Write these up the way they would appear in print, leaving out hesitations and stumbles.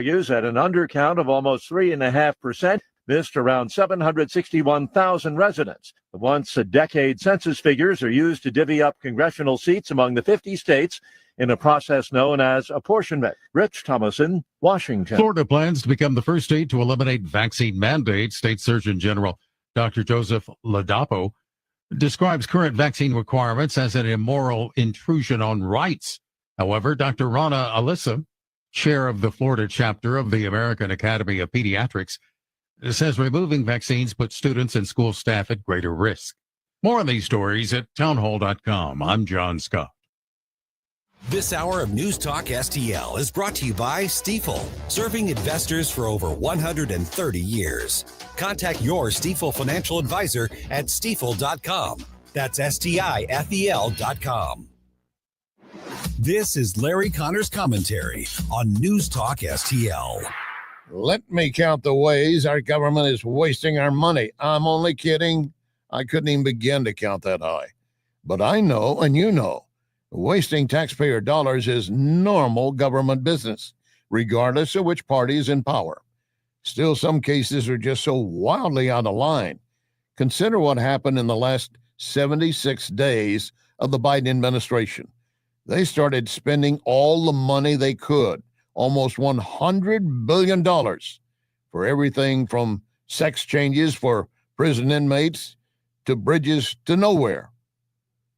Use at an undercount of almost 3.5%, missed around 761,000 residents. The once-a-decade census figures are used to divvy up congressional seats among the 50 states in a process known as apportionment. Rich Thomason, Washington. Florida plans to become the first state to eliminate vaccine mandates. State Surgeon General Dr. Joseph Ladapo describes current vaccine requirements as an immoral intrusion on rights. However, Dr. Rana Alissa, chair of the Florida chapter of the American Academy of Pediatrics, says removing vaccines puts students and school staff at greater risk. More on these stories at townhall.com. I'm John Scott. This hour of News Talk STL is brought to you by Stifel, serving investors for over 130 years. Contact your Stifel financial advisor at stifel.com. That's STIFEL.com. This is Larry Connor's commentary on News Talk STL. Let me count the ways our government is wasting our money. I'm only kidding. I couldn't even begin to count that high. But I know, and you know, wasting taxpayer dollars is normal government business, regardless of which party is in power. Still, some cases are just so wildly out of line. Consider what happened in the last 76 days of the Biden administration. They started spending all the money they could, almost $100 billion, for everything from sex changes for prison inmates to bridges to nowhere.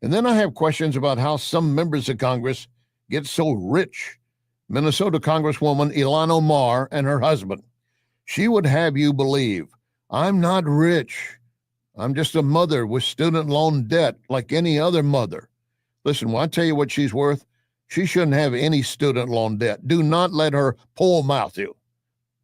And then I have questions about how some members of Congress get so rich. Minnesota Congresswoman Ilhan Omar and her husband. She would have you believe, I'm not rich. I'm just a mother with student loan debt like any other mother. Listen, when I tell you what she's worth, she shouldn't have any student loan debt. Do not let her pole mouth you,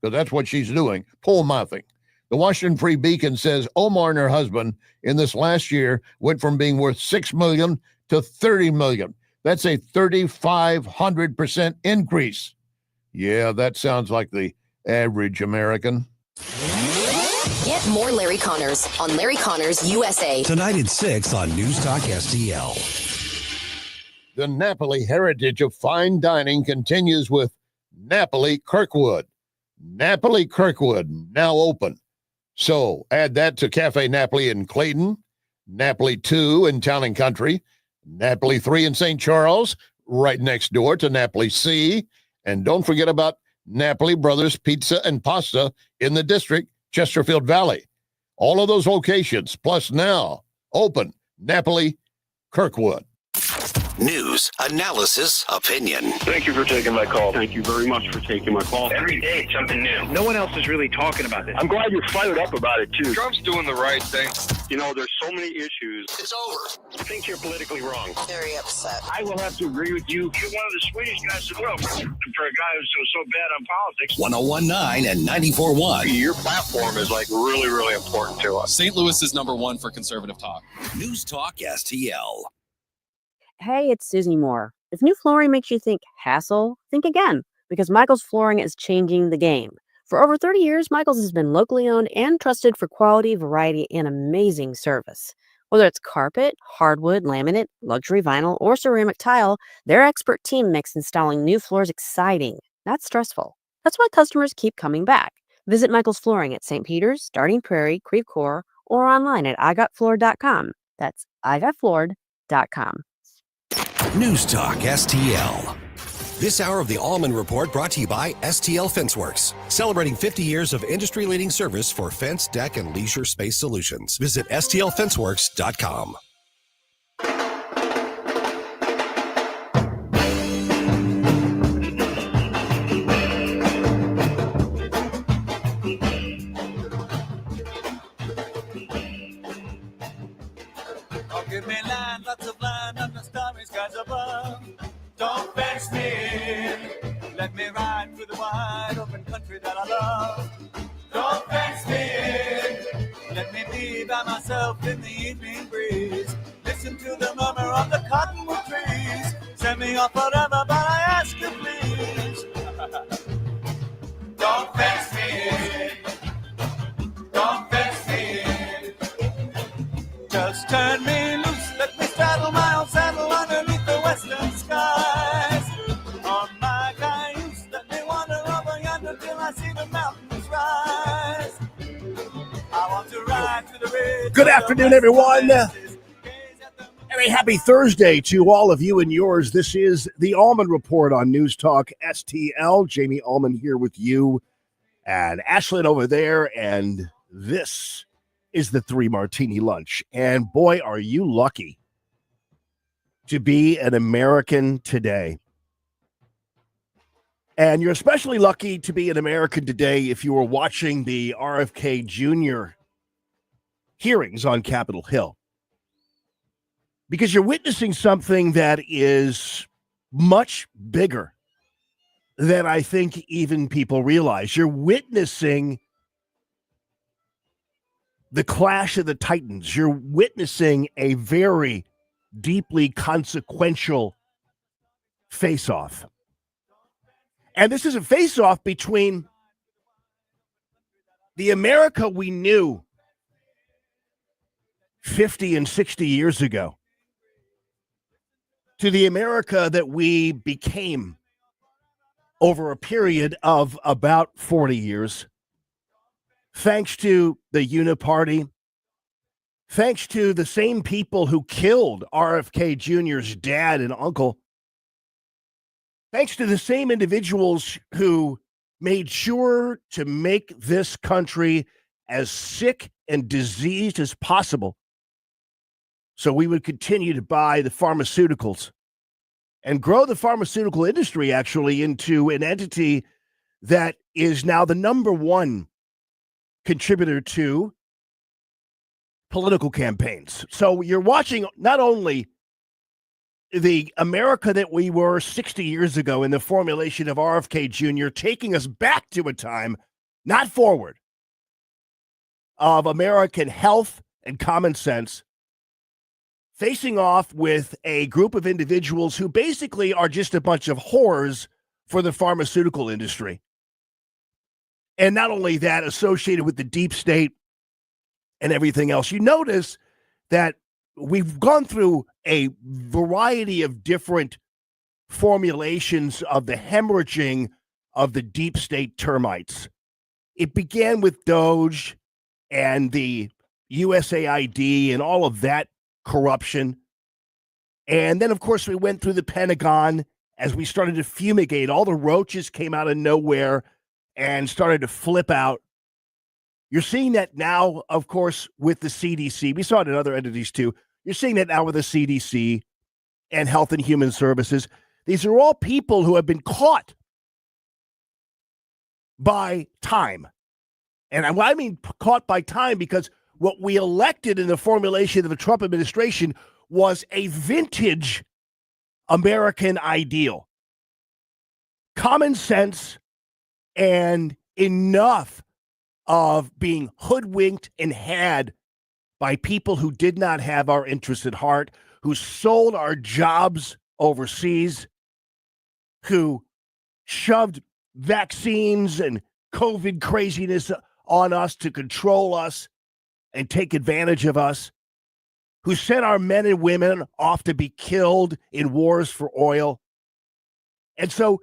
because that's what she's doing, pole mouthing. The Washington Free Beacon says Omar and her husband in this last year went from being worth $6 million to $30 million. That's a 3,500% increase. Yeah, that sounds like the average American. Get more Larry Connors on Larry Connors USA. Tonight at 6 on News Talk STL. The Napoli heritage of fine dining continues with Napoli Kirkwood. Napoli Kirkwood, now open. So add that to Cafe Napoli in Clayton, Napoli 2 in Town and Country, Napoli 3 in St. Charles, right next door to Napoli C. And don't forget about Napoli Brothers Pizza and Pasta in the district, Chesterfield Valley. All of those locations, plus now, open Napoli Kirkwood. News, analysis, opinion. Thank you for taking my call. Thank you very much for taking my call. Every day it's something new. No one else is really talking about this. I'm glad you're fired up about it, too. Trump's doing the right thing. You know, there's so many issues. It's over. I think you're politically wrong. Very upset. I will have to agree with you. You're one of the sweetest guys in the world for a guy who's so bad on politics. 101.9 and 94.1. Your platform is like really, really important to us. St. Louis is number one for conservative talk. News Talk STL. Hey, it's Susie Moore. If new flooring makes you think hassle, think again, because Michael's Flooring is changing the game. For over 30 years, Michael's has been locally owned and trusted for quality, variety, and amazing service. Whether it's carpet, hardwood, laminate, luxury vinyl, or ceramic tile, their expert team makes installing new floors exciting, not stressful. That's why customers keep coming back. Visit Michael's Flooring at St. Peter's, Starting Prairie, Creve Coeur, or online at igotfloored.com. That's igotfloored.com. News Talk STL. This hour of the Allman Report brought to you by STL Fenceworks, celebrating 50 years of industry-leading service for fence, deck, and leisure space solutions. Visit stlfenceworks.com. Give me land, lots of land, and the starry skies above. Don't fence me in. Let me ride through the wide open country that I love. Don't fence me in. Let me be by myself in the evening breeze. Listen to the murmur of the cottonwood trees. Send me off forever, but I ask you please. Don't fence me in. Don't fence me in. Just turn me loose, let me straddle my own saddle underneath the western skies. On my cayuse, let me wander over yonder Good afternoon, everyone. And a happy Thursday to all of you and yours. This is the Allman Report on News Talk STL. Jamie Allman here with you and Ashlyn over there. And this is the 3 Martini Lunch. And boy, are you lucky to be an American today. And you're especially lucky to be an American today if you were watching the RFK Jr. hearings on Capitol Hill. Because you're witnessing something that is much bigger than I think even people realize. You're witnessing the clash of the titans. You're witnessing a very deeply consequential face-off. And this is a face-off between the America we knew 50 and 60 years ago to the America that we became over a period of about 40 years, thanks to the Uniparty, thanks to the same people who killed RFK Jr.'s dad and uncle, thanks to the same individuals who made sure to make this country as sick and diseased as possible so we would continue to buy the pharmaceuticals and grow the pharmaceutical industry actually into an entity that is now the number one contributor to political campaigns. So you're watching not only the America that we were 60 years ago in the formulation of RFK Jr., taking us back to a time, not forward, of American health and common sense, facing off with a group of individuals who basically are just a bunch of whores for the pharmaceutical industry. And not only that, associated with the deep state and everything else. You notice that we've gone through a variety of different formulations of the hemorrhaging of the deep state termites. It began with Doge and the USAID and all of that corruption. And then, of course, we went through the Pentagon as we started to fumigate. All the roaches came out of nowhere and started to flip out. You're seeing that now, of course, with the CDC. We saw it in other entities, too. You're seeing that now with the CDC and Health and Human Services. These are all people who have been caught by time. And I mean caught by time because what we elected in the formulation of the Trump administration was a vintage American ideal. Common sense and enough of being hoodwinked and had by people who did not have our interests at heart, who sold our jobs overseas, who shoved vaccines and COVID craziness on us to control us and take advantage of us, who sent our men and women off to be killed in wars for oil. And so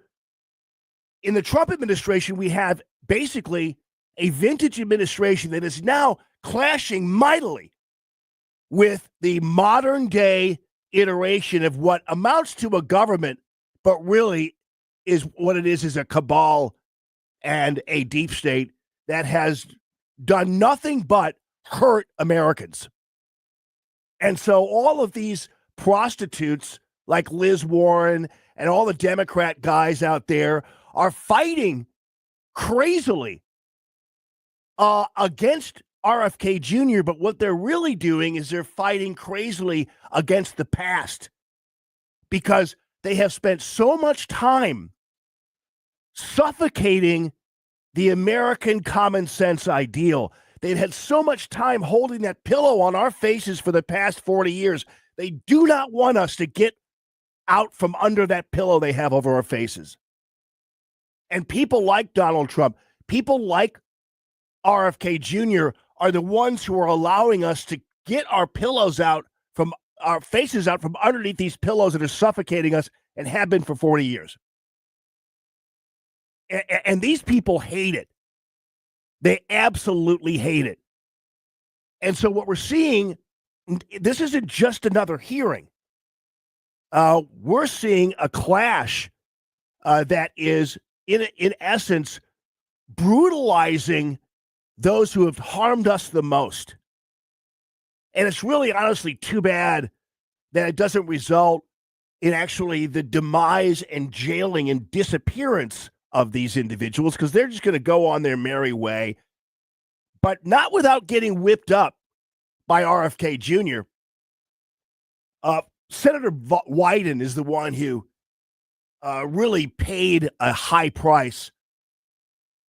in the Trump administration, we have basically a vintage administration that is now clashing mightily with the modern day iteration of what amounts to a government, but really is what it is a cabal and a deep state that has done nothing but hurt Americans. And so all of these prostitutes like Liz Warren and all the Democrat guys out there are fighting crazily against RFK Jr., but what they're really doing is they're fighting crazily against the past because they have spent so much time suffocating the American common sense ideal. They've had so much time holding that pillow on our faces for the past 40 years. They do not want us to get out from under that pillow they have over our faces. And people like Donald Trump, people like RFK Jr. are the ones who are allowing us to get our pillows out from our faces out from underneath these pillows that are suffocating us and have been for 40 years. And these people hate it. They absolutely hate it. And so what we're seeing, this isn't just another hearing. We're seeing a clash that is, in essence, brutalizing those who have harmed us the most. And it's really honestly too bad that it doesn't result in actually the demise and jailing and disappearance of these individuals, because they're just going to go on their merry way, but not without getting whipped up by RFK Jr. Senator Wyden is the one who really paid a high price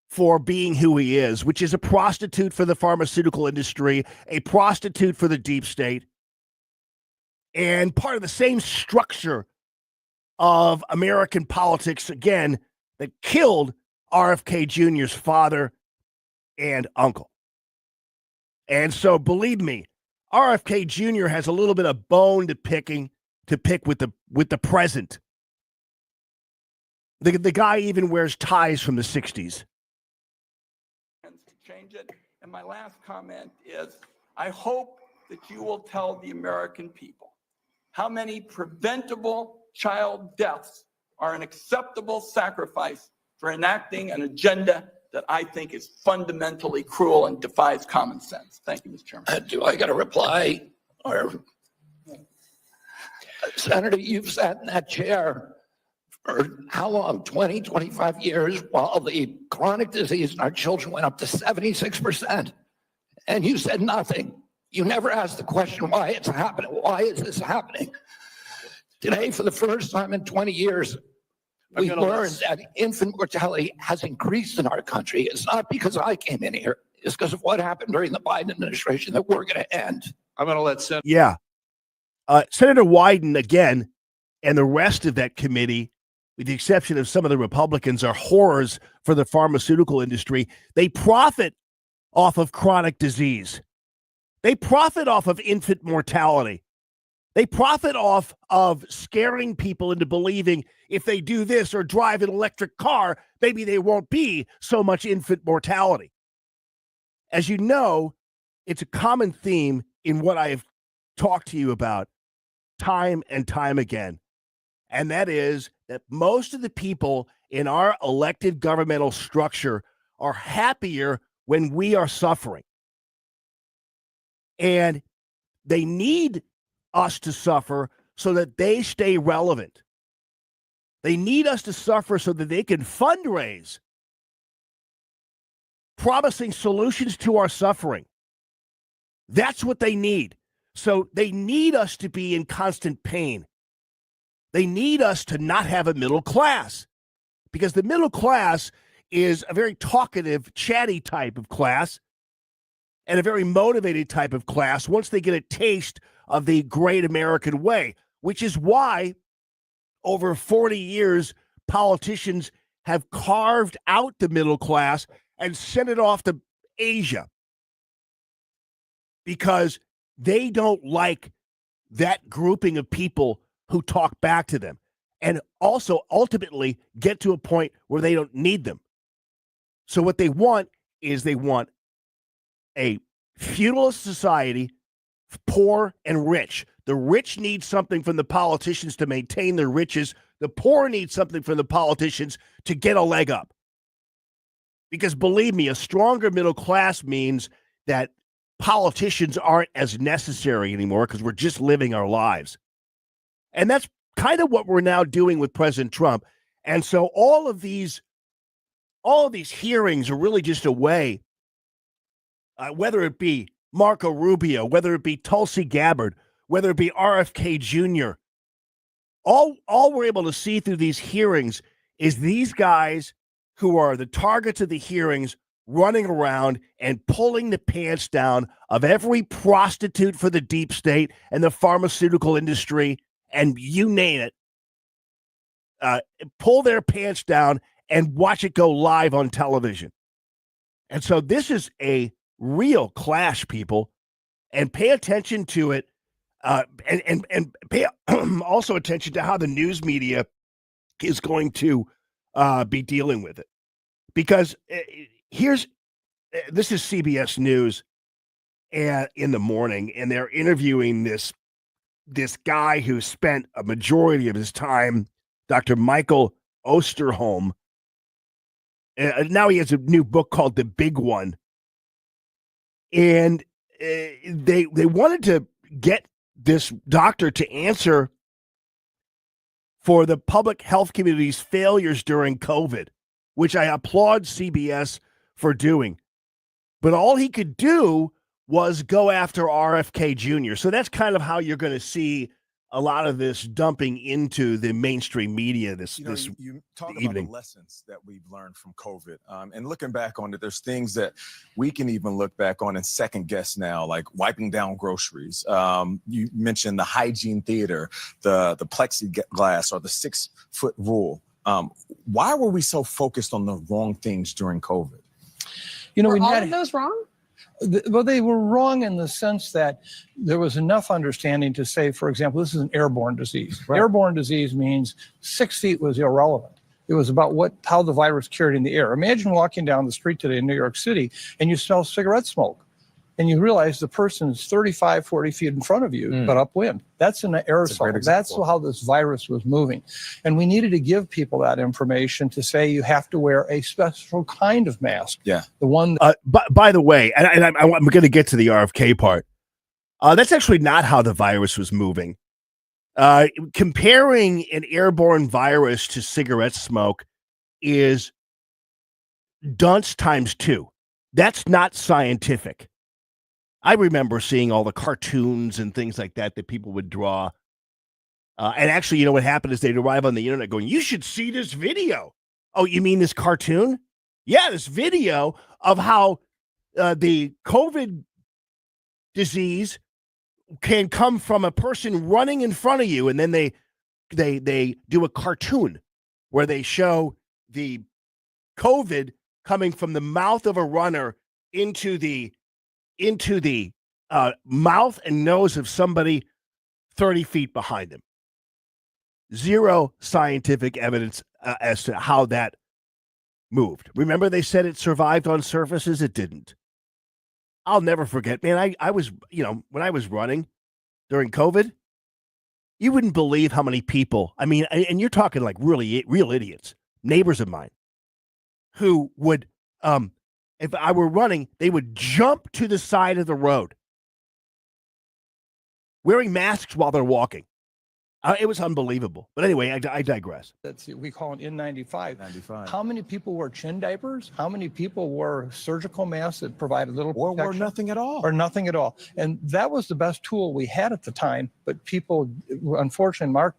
for being who he is, which is a prostitute for the pharmaceutical industry, a prostitute for the deep state, and part of the same structure of American politics, again, that killed RFK Jr.'s father and uncle. And so, believe me, RFK Jr. has a little bit of bone to pick with the present. The guy even wears ties from the 60s. To change it. And my last comment is, I hope that you will tell the American people how many preventable child deaths are an acceptable sacrifice for enacting an agenda that I think is fundamentally cruel and defies common sense. Thank you, Mr. Chairman. Do I got a reply? Or Senator, you've sat in that chair for how long? 20, 25 years, while the chronic disease in our children went up to 76%. And you said nothing. You never asked the question why it's happening. Why is this happening? Today, for the first time in 20 years, we learned that infant mortality has increased in our country. It's not because I came in here. It's because of what happened during the Biden administration that we're going to end. I'm going to let Senator. Yeah. Senator Wyden, again, and the rest of that committee, with the exception of some of the Republicans, are horrors for the pharmaceutical industry. They profit off of chronic disease. They profit off of infant mortality. They profit off of scaring people into believing if they do this or drive an electric car, maybe there won't be so much infant mortality. As you know, it's a common theme in what I have talked to you about time and time again. And that is that most of the people in our elected governmental structure are happier when we are suffering. And they need us to suffer so that they stay relevant. They need us to suffer so that they can fundraise, promising solutions to our suffering. That's what they need. So they need us to be in constant pain. They need us to not have a middle class, because the middle class is a very talkative, chatty type of class and a very motivated type of class once they get a taste of the great American way, which is why over 40 years, politicians have carved out the middle class and sent it off to Asia, because they don't like that grouping of people who talk back to them, and also ultimately get to a point where they don't need them. So what they want is they want a feudalist society, poor and rich. The rich need something from the politicians to maintain their riches. The poor need something from the politicians to get a leg up. Because believe me, a stronger middle class means that politicians aren't as necessary anymore because we're just living our lives. And that's kind of what we're now doing with President Trump. And so all of these hearings are really just a way, whether it be Marco Rubio, whether it be Tulsi Gabbard, whether it be RFK Jr., all we're able to see through these hearings is these guys who are the targets of the hearings running around and pulling the pants down of every prostitute for the deep state and the pharmaceutical industry, and you name it, pull their pants down and watch it go live on television. And so this is a real clash, people, and pay attention to it, and pay also attention to how the news media is going to be dealing with it. Because this is CBS News. in the morning, and they're interviewing this guy who spent a majority of his time, Dr. Michael Osterholm. Now he has a new book called The Big One. And they wanted to get this doctor to answer for the public health community's failures during COVID, which I applaud CBS for doing. But all he could do was go after RFK Jr. So that's kind of how you're going to see a lot of this dumping into the mainstream media this you talk evening. about the lessons that we've learned from COVID, and looking back on it, there's things that we can even look back on and second guess now, like wiping down groceries. You mentioned the hygiene theater, the plexiglass, or the 6-foot rule. Why were we so focused on the wrong things during COVID? Were all of those wrong? Well, they were wrong in the sense that there was enough understanding to say, for example, this is an airborne disease. Right. Airborne disease means 6 feet was irrelevant. It was about how the virus carried in the air. Imagine walking down the street today in New York City and you smell cigarette smoke. And you realize the person is 35, 40 feet in front of you, but upwind. That's an aerosol. That's how this virus was moving. And we needed to give people that information to say you have to wear a special kind of mask. Yeah. The one. By the way, and I'm going to get to the RFK part. That's actually not how the virus was moving. Comparing an airborne virus to cigarette smoke is dunce times 2. That's not scientific. I remember seeing all the cartoons and things like that people would draw. And actually, what happened is they'd arrive on the internet going, you should see this video. Oh, you mean this cartoon? Yeah, this video of how the COVID disease can come from a person running in front of you. And then they do a cartoon where they show the COVID coming from the mouth of a runner into the mouth and nose of somebody 30 feet behind him. Zero scientific evidence as to how that moved. Remember, they said it survived on surfaces? It didn't. I'll never forget, man. I was, when I was running during COVID, you wouldn't believe how many people, and you're talking like really real idiots, neighbors of mine, who would, if I were running, they would jump to the side of the road wearing masks while they're walking. It was unbelievable. But anyway, I digress. We call it N95. How many people wore chin diapers? How many people wore surgical masks that provided little protection? Or wore nothing at all. Or nothing at all. And that was the best tool we had at the time. But people, unfortunately,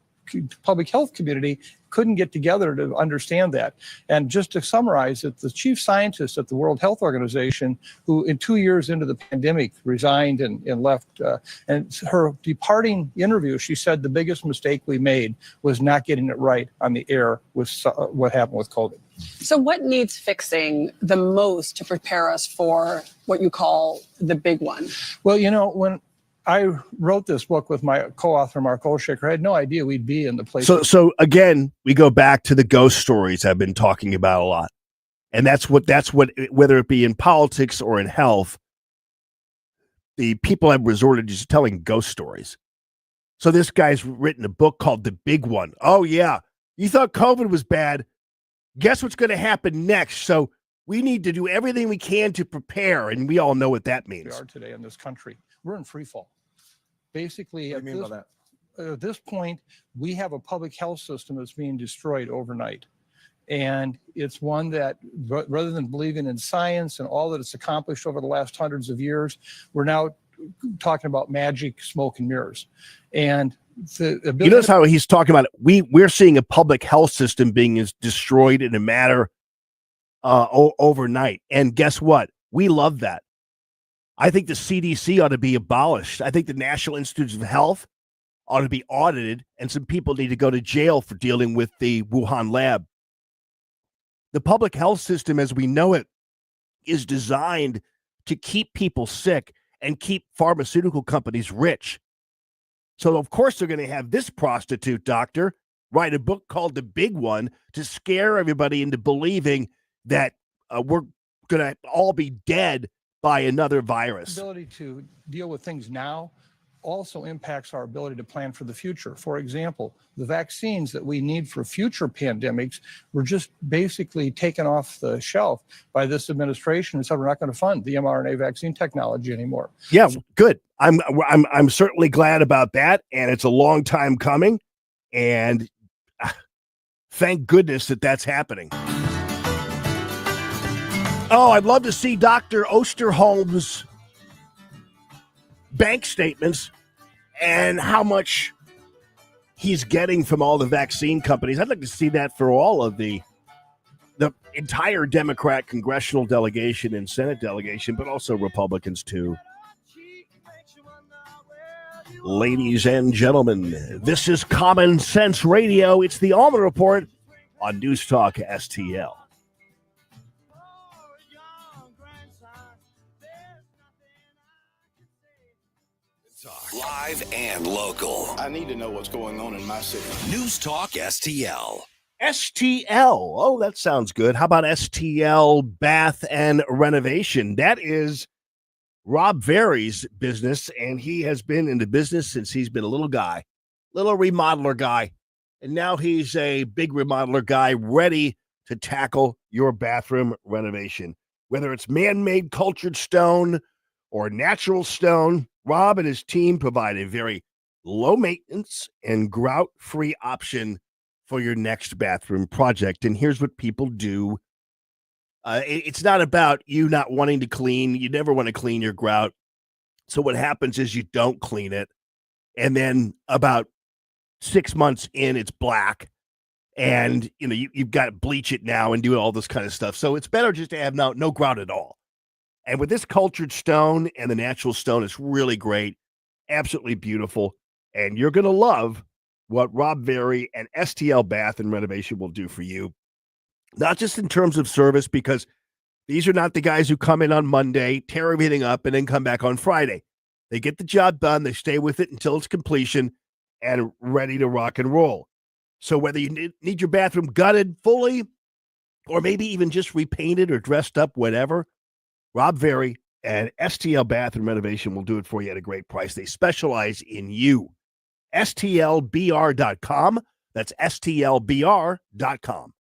public health community couldn't get together to understand that. And just to summarize it, the chief scientist at the World Health Organization, who in 2 years into the pandemic resigned and left, and her departing interview, she said the biggest mistake we made was not getting it right on the air with what happened with COVID. So what needs fixing the most to prepare us for what you call the big one? Well, when I wrote this book with my co-author, Mark Olshaker, I had no idea we'd be in the place. So again, we go back to the ghost stories I've been talking about a lot. And that's what, whether it be in politics or in health, the people have resorted to just telling ghost stories. So this guy's written a book called The Big One. Oh yeah. You thought COVID was bad. Guess what's going to happen next? So we need to do everything we can to prepare. And we all know what that means. We are today in this country. We're in free fall. Basically, What do you mean by that? At this point, we have a public health system that's being destroyed overnight. And it's one that, rather than believing in science and all that it's accomplished over the last hundreds of years, we're now talking about magic, smoke, and mirrors. And you notice how he's talking about it. We're seeing a public health system being destroyed in a matter overnight. And guess what? We love that. I think the CDC ought to be abolished. I think the National Institutes of Health ought to be audited, and some people need to go to jail for dealing with the Wuhan lab. The public health system, as we know it, is designed to keep people sick and keep pharmaceutical companies rich. So, of course, they're going to have this prostitute doctor write a book called The Big One to scare everybody into believing that we're going to all be dead by another virus. Ability to deal with things now also impacts our ability to plan for the future. For example, the vaccines that we need for future pandemics were just basically taken off the shelf by this administration and said we're not going to fund the mRNA vaccine technology anymore. Yeah, good. I'm certainly glad about that, and it's a long time coming, and thank goodness that that's happening. Oh, I'd love to see Dr. Osterholm's bank statements and how much he's getting from all the vaccine companies. I'd like to see that for all of the entire Democrat congressional delegation and Senate delegation, but also Republicans too. Ladies and gentlemen, this is Common Sense Radio. It's the Allman Report on News Talk STL. Live and local. I need to know what's going on in my city. News Talk STL. STL. Oh, that sounds good. How about STL Bath and Renovation? That is Rob Very's business, and he has been in the business since he's been a little guy, little remodeler guy. And now he's a big remodeler guy ready to tackle your bathroom renovation. Whether it's man-made cultured stone or natural stone, Rob and his team provide a very low-maintenance and grout-free option for your next bathroom project. And here's what people do. It's not about you not wanting to clean. You never want to clean your grout. So what happens is you don't clean it. And then about 6 months in, it's black. And, you've got to bleach it now and do all this kind of stuff. So it's better just to have no grout at all. And with this cultured stone and the natural stone, it's really great, absolutely beautiful. And you're going to love what Rob Very and STL Bath and Renovation will do for you. Not just in terms of service, because these are not the guys who come in on Monday, tear everything up, and then come back on Friday. They get the job done. They stay with it until it's completion and ready to rock and roll. So whether you need your bathroom gutted fully or maybe even just repainted or dressed up, whatever, Rob Very and STL Bath and Renovation will do it for you at a great price. They specialize in you. STLBR.com. That's STLBR.com.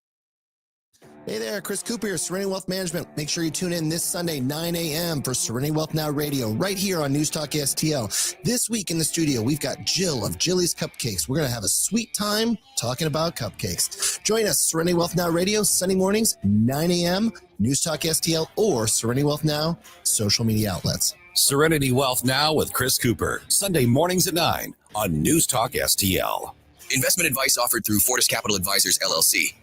Hey there, Chris Cooper here, Serenity Wealth Management. Make sure you tune in this Sunday, 9 a.m. for Serenity Wealth Now Radio, right here on News Talk STL. This week in the studio, we've got Jill of Jilly's Cupcakes. We're going to have a sweet time talking about cupcakes. Join us, Serenity Wealth Now Radio, Sunday mornings, 9 a.m., News Talk STL, or Serenity Wealth Now social media outlets. Serenity Wealth Now with Chris Cooper. Sunday mornings at 9 on News Talk STL. Investment advice offered through Fortis Capital Advisors, LLC.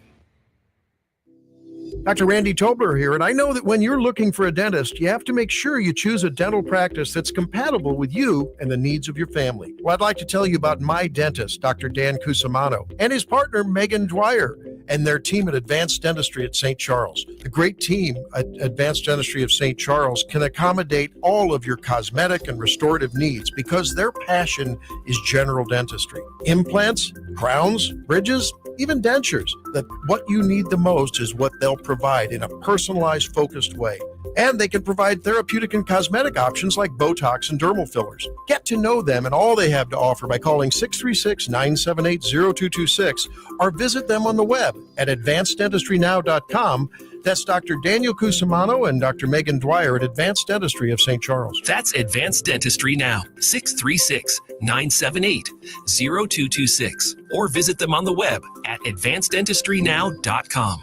Dr. Randy Tobler here, and I know that when you're looking for a dentist, you have to make sure you choose a dental practice that's compatible with you and the needs of your family. Well, I'd like to tell you about my dentist, Dr. Dan Cusimano, and his partner, Megan Dwyer, and their team at Advanced Dentistry at St. Charles. The great team at Advanced Dentistry of St. Charles can accommodate all of your cosmetic and restorative needs because their passion is general dentistry. Implants, crowns, bridges, even dentures. That what you need the most is what they'll provide in a personalized, focused way. And they can provide therapeutic and cosmetic options like Botox and dermal fillers. Get to know them and all they have to offer by calling 636-978-0226 or visit them on the web at advanceddentistrynow.com. That's Dr. Daniel Cusimano and Dr. Megan Dwyer at Advanced Dentistry of St. Charles. That's Advanced Dentistry Now, 636-978-0226. Or visit them on the web at advanceddentistrynow.com.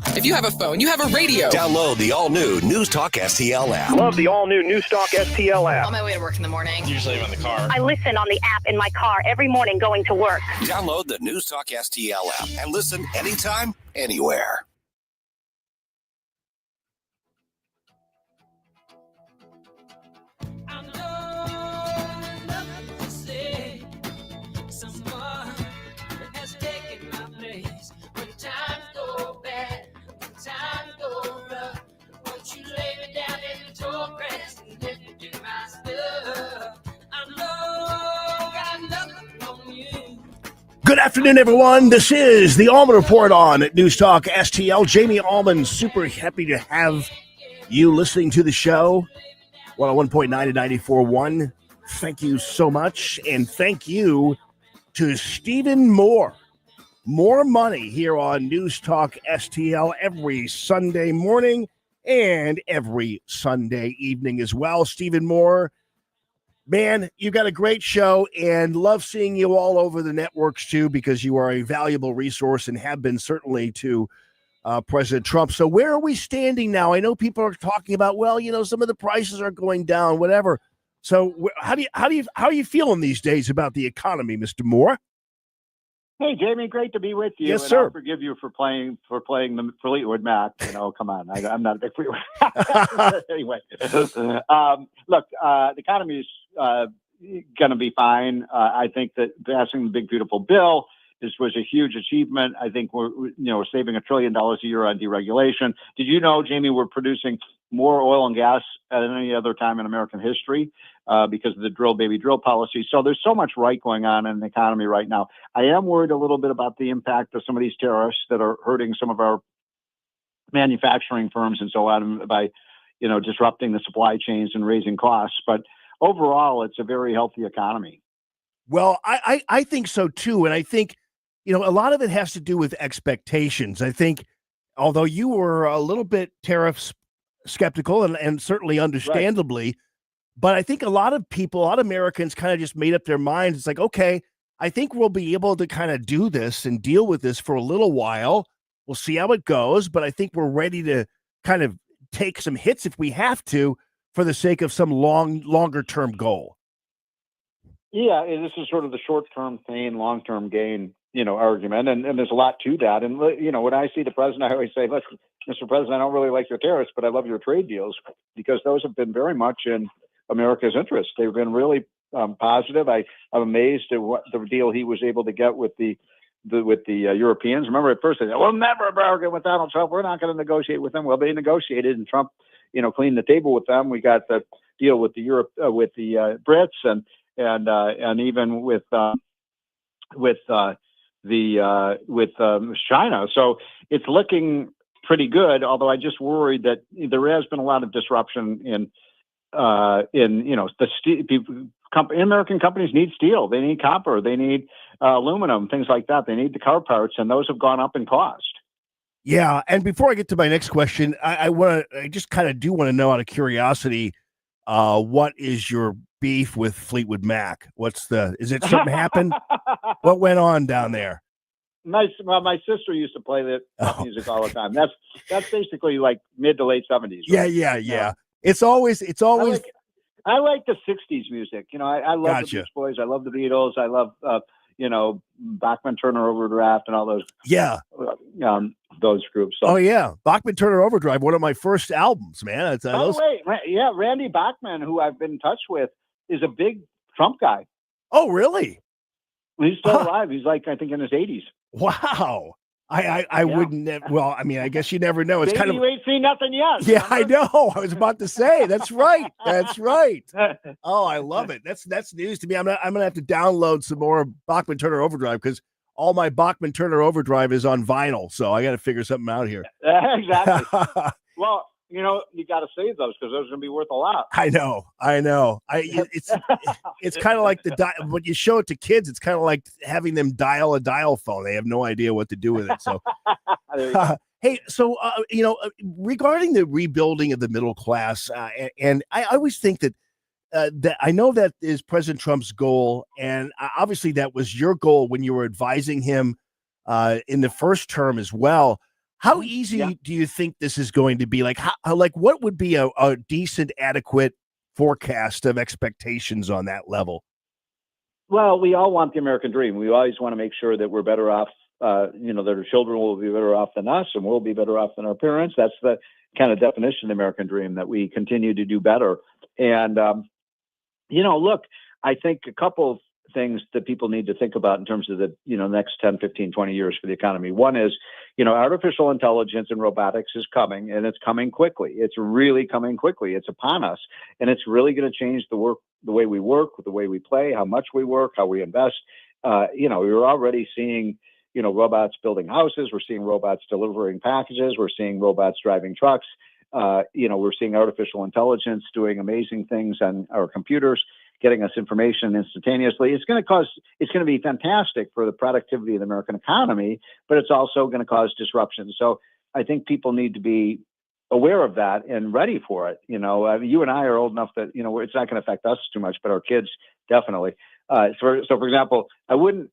If you have a phone, you have a radio. Download the all-new News Talk STL app. Love the all-new News Talk STL app. On my way to work in the morning. Usually I'm in the car. I listen on the app in my car every morning going to work. Download the News Talk STL app and listen anytime, anywhere. Good afternoon, everyone. This is the Allman Report on News Talk STL. Jamie Allman, super happy to have you listening to the show, 101.9 and 94.1. Thank you so much. And thank you to Stephen Moore. More money here on News Talk STL every Sunday morning and every Sunday evening as well. Stephen Moore, man, you got a great show and love seeing you all over the networks too, because you are a valuable resource and have been certainly to President Trump. So where are we standing now? I know people are talking about, well, some of the prices are going down, whatever. So how are you feeling these days about the economy, Mr. Moore? Hey, Jamie, great to be with you. Yes, and sir. I'll forgive you for playing the Fleetwood Mac. Come on, I'm not a big Fleetwood Mac. Anyway, look, the economy is going to be fine. I think that passing the big beautiful bill was a huge achievement. I think we're saving $1 trillion a year on deregulation. Did you know, Jamie, we're producing more oil and gas than any other time in American history because of the drill baby drill policy? So there's so much right going on in the economy right now. I am worried a little bit about the impact of some of these tariffs that are hurting some of our manufacturing firms and so on by, disrupting the supply chains and raising costs. But overall, it's a very healthy economy. Well, I think so too. And I think, a lot of it has to do with expectations. I think, although you were a little bit tariffs skeptical and certainly understandably, right. But I think a lot of Americans kind of just made up their minds. It's like, okay, I think we'll be able to kind of do this and deal with this for a little while. We'll see how it goes. But I think we're ready to kind of take some hits if we have to for the sake of some longer term goal. Yeah, and this is sort of the short-term pain, long-term gain, argument, and there's a lot to that. And when I see the president, I always say, "Look, Mr. President, I don't really like your tariffs, but I love your trade deals because those have been very much in America's interest. They've been really positive. I'm amazed at what the deal he was able to get with the Europeans. Remember, at first they said, "We'll never bargain with Donald Trump. We're not going to negotiate with him." Well, they negotiated, and Trump, cleaned the table with them. We got the deal with the Brits and even with China. So it's looking pretty good. Although I just worried that there has been a lot of disruption in the steel. American companies need steel. They need copper. They need aluminum, things like that. They need the car parts, and those have gone up in cost. Yeah, and before I get to my next question, I just kind of do want to know out of curiosity, what is your beef with Fleetwood Mac? Is it something happened? What went on down there? My sister used to play that music all the time. That's basically like mid to late 70s. Right? Yeah. It's always. I like the 60s music. I love the Beach Boys. I love the Beatles. I love Bachman Turner Overdrive and all those. Yeah. Those groups. So. Oh yeah, Bachman Turner Overdrive, one of my first albums, man. By the way, Randy Bachman, who I've been in touch with, is a big Trump guy. Oh really? He's still alive. He's like, I think, in his 80s. Wow. I wouldn't. Well, I mean, I guess you never know. It's Maybe kind of. You ain't seen nothing yet. Yeah, remember? I know. I was about to say. That's right. That's right. Oh, I love it. That's news to me. I'm gonna have to download some more Bachman Turner Overdrive because all my Bachman Turner Overdrive is on vinyl. So I got to figure something out here. Exactly. Well, you got to save those because those are going to be worth a lot. I know. It's kind of like when you show it to kids, it's kind of like having them dial a dial phone. They have no idea what to do with it. So, hey, so, regarding the rebuilding of the middle class, and I always think that I know that is President Trump's goal. And obviously that was your goal when you were advising him in the first term as well. How easy do you think this is going to be? Like, what would be a decent, adequate forecast of expectations on that level? Well, we all want the American dream. We always want to make sure that we're better off, that our children will be better off than us and we'll be better off than our parents. That's the kind of definition of the American dream, that we continue to do better. And, look, I think a couple of things that people need to think about in terms of the, next 10, 15, 20 years for the economy. One is, artificial intelligence and robotics is coming, and it's coming quickly. It's really coming quickly. It's upon us, and it's really going to change the way we work, the way we play, how much we work, how we invest. We're already seeing, robots building houses. We're seeing robots delivering packages. We're seeing robots driving trucks. We're seeing artificial intelligence doing amazing things on our computers, getting us information instantaneously. It's going to be fantastic for the productivity of the American economy, but it's also going to cause disruption. So I think people need to be aware of that and ready for it. You and I are old enough that, it's not going to affect us too much, but our kids definitely. So for example, I wouldn't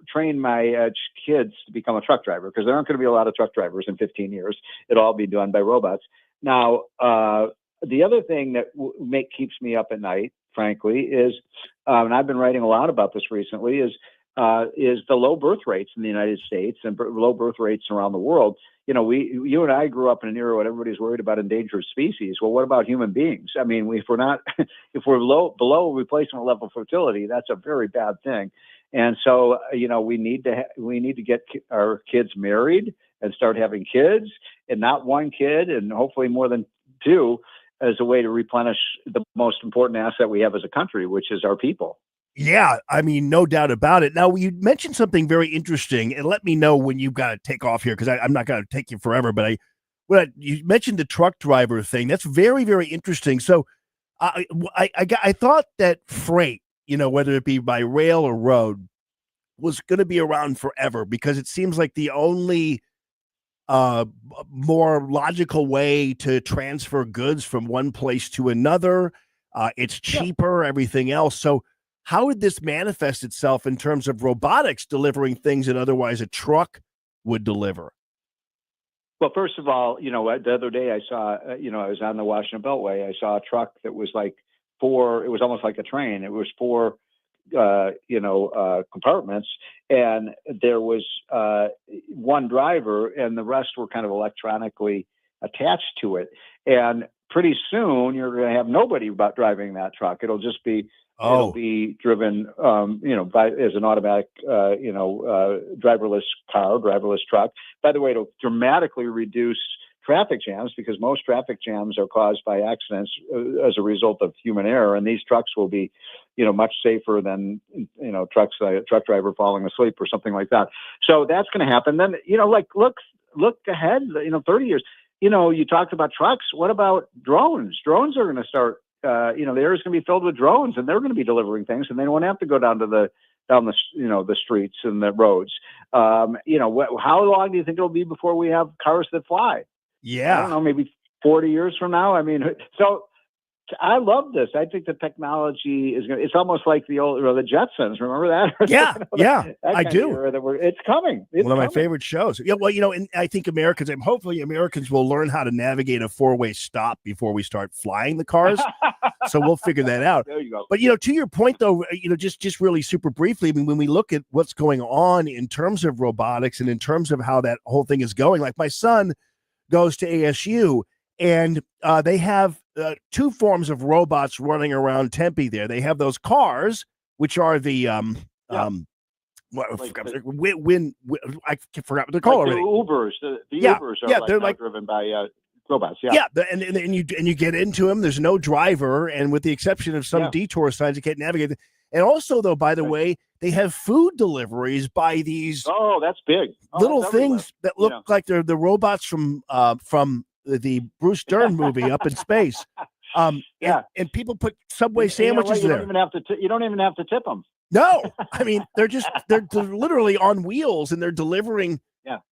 train my kids to become a truck driver because there aren't going to be a lot of truck drivers in 15 years. It'll all be done by robots. Now, the other thing that keeps me up at night, frankly, is, and I've been writing a lot about this recently, is the low birth rates in the United States and low birth rates around the world. You and I grew up in an era when everybody's worried about endangered species. Well, what about human beings? I mean, if we're below replacement level fertility, that's a very bad thing. And so, we need to get our kids married and start having kids, and not one kid, and hopefully more than two, as a way to replenish the most important asset we have as a country, which is our people. Yeah, I mean, no doubt about it. Now, you mentioned something very interesting, and let me know when you've got to take off here, because I'm not going to take you forever, but you mentioned the truck driver thing. That's very, very interesting. So I thought that freight, whether it be by rail or road, was going to be around forever, because it seems like the only more logical way to transfer goods from one place to another. It's cheaper, everything else. So how would this manifest itself in terms of robotics delivering things that otherwise a truck would deliver? Well, first of all, the other day I saw, I was on the Washington Beltway. I saw a truck that was it was almost like a train. It was 4 compartments, and there was one driver, and the rest were kind of electronically attached to it. And pretty soon you're going to have nobody about driving that truck. It'll just be it'll be driven, as an automatic, driverless car, driverless truck. By the way, it'll dramatically reduce traffic jams, because most traffic jams are caused by accidents as a result of human error, and these trucks will be, much safer than truck driver falling asleep or something like that. So that's going to happen. Then look ahead, 30 years. You talked about trucks. What about drones? Drones are going to start. The air is going to be filled with drones, and they're going to be delivering things, and they won't have to go down the streets and the roads. How long do you think it'll be before we have cars that fly? Yeah. I don't know, maybe 40 years from now. I mean, so I love this. I think the technology it's almost like the Jetsons. Remember that? Yeah. I do. It's coming. It's one of my coming. favorite shows. Yeah. Well, and I think hopefully Americans will learn how to navigate a 4-way stop before we start flying the cars. So we'll figure that out. There you go. But, to your point, though, just really super briefly, I mean, when we look at what's going on in terms of robotics and in terms of how that whole thing is going, like my son goes to ASU, and they have 2 forms of robots running around Tempe there. They have those cars, which are the I forgot what they're called already. The Ubers. The Ubers are they're driven by robots. And you get into them. There's no driver, and with the exception of some detour signs, you can't navigate. And also, though, by the way, they have food deliveries by these. Oh, that's big. Little things that look like they're the robots from the Bruce Dern movie Up in Space. And people put Subway sandwiches there. You don't even have to tip them. No, I mean they're literally on wheels, and they're delivering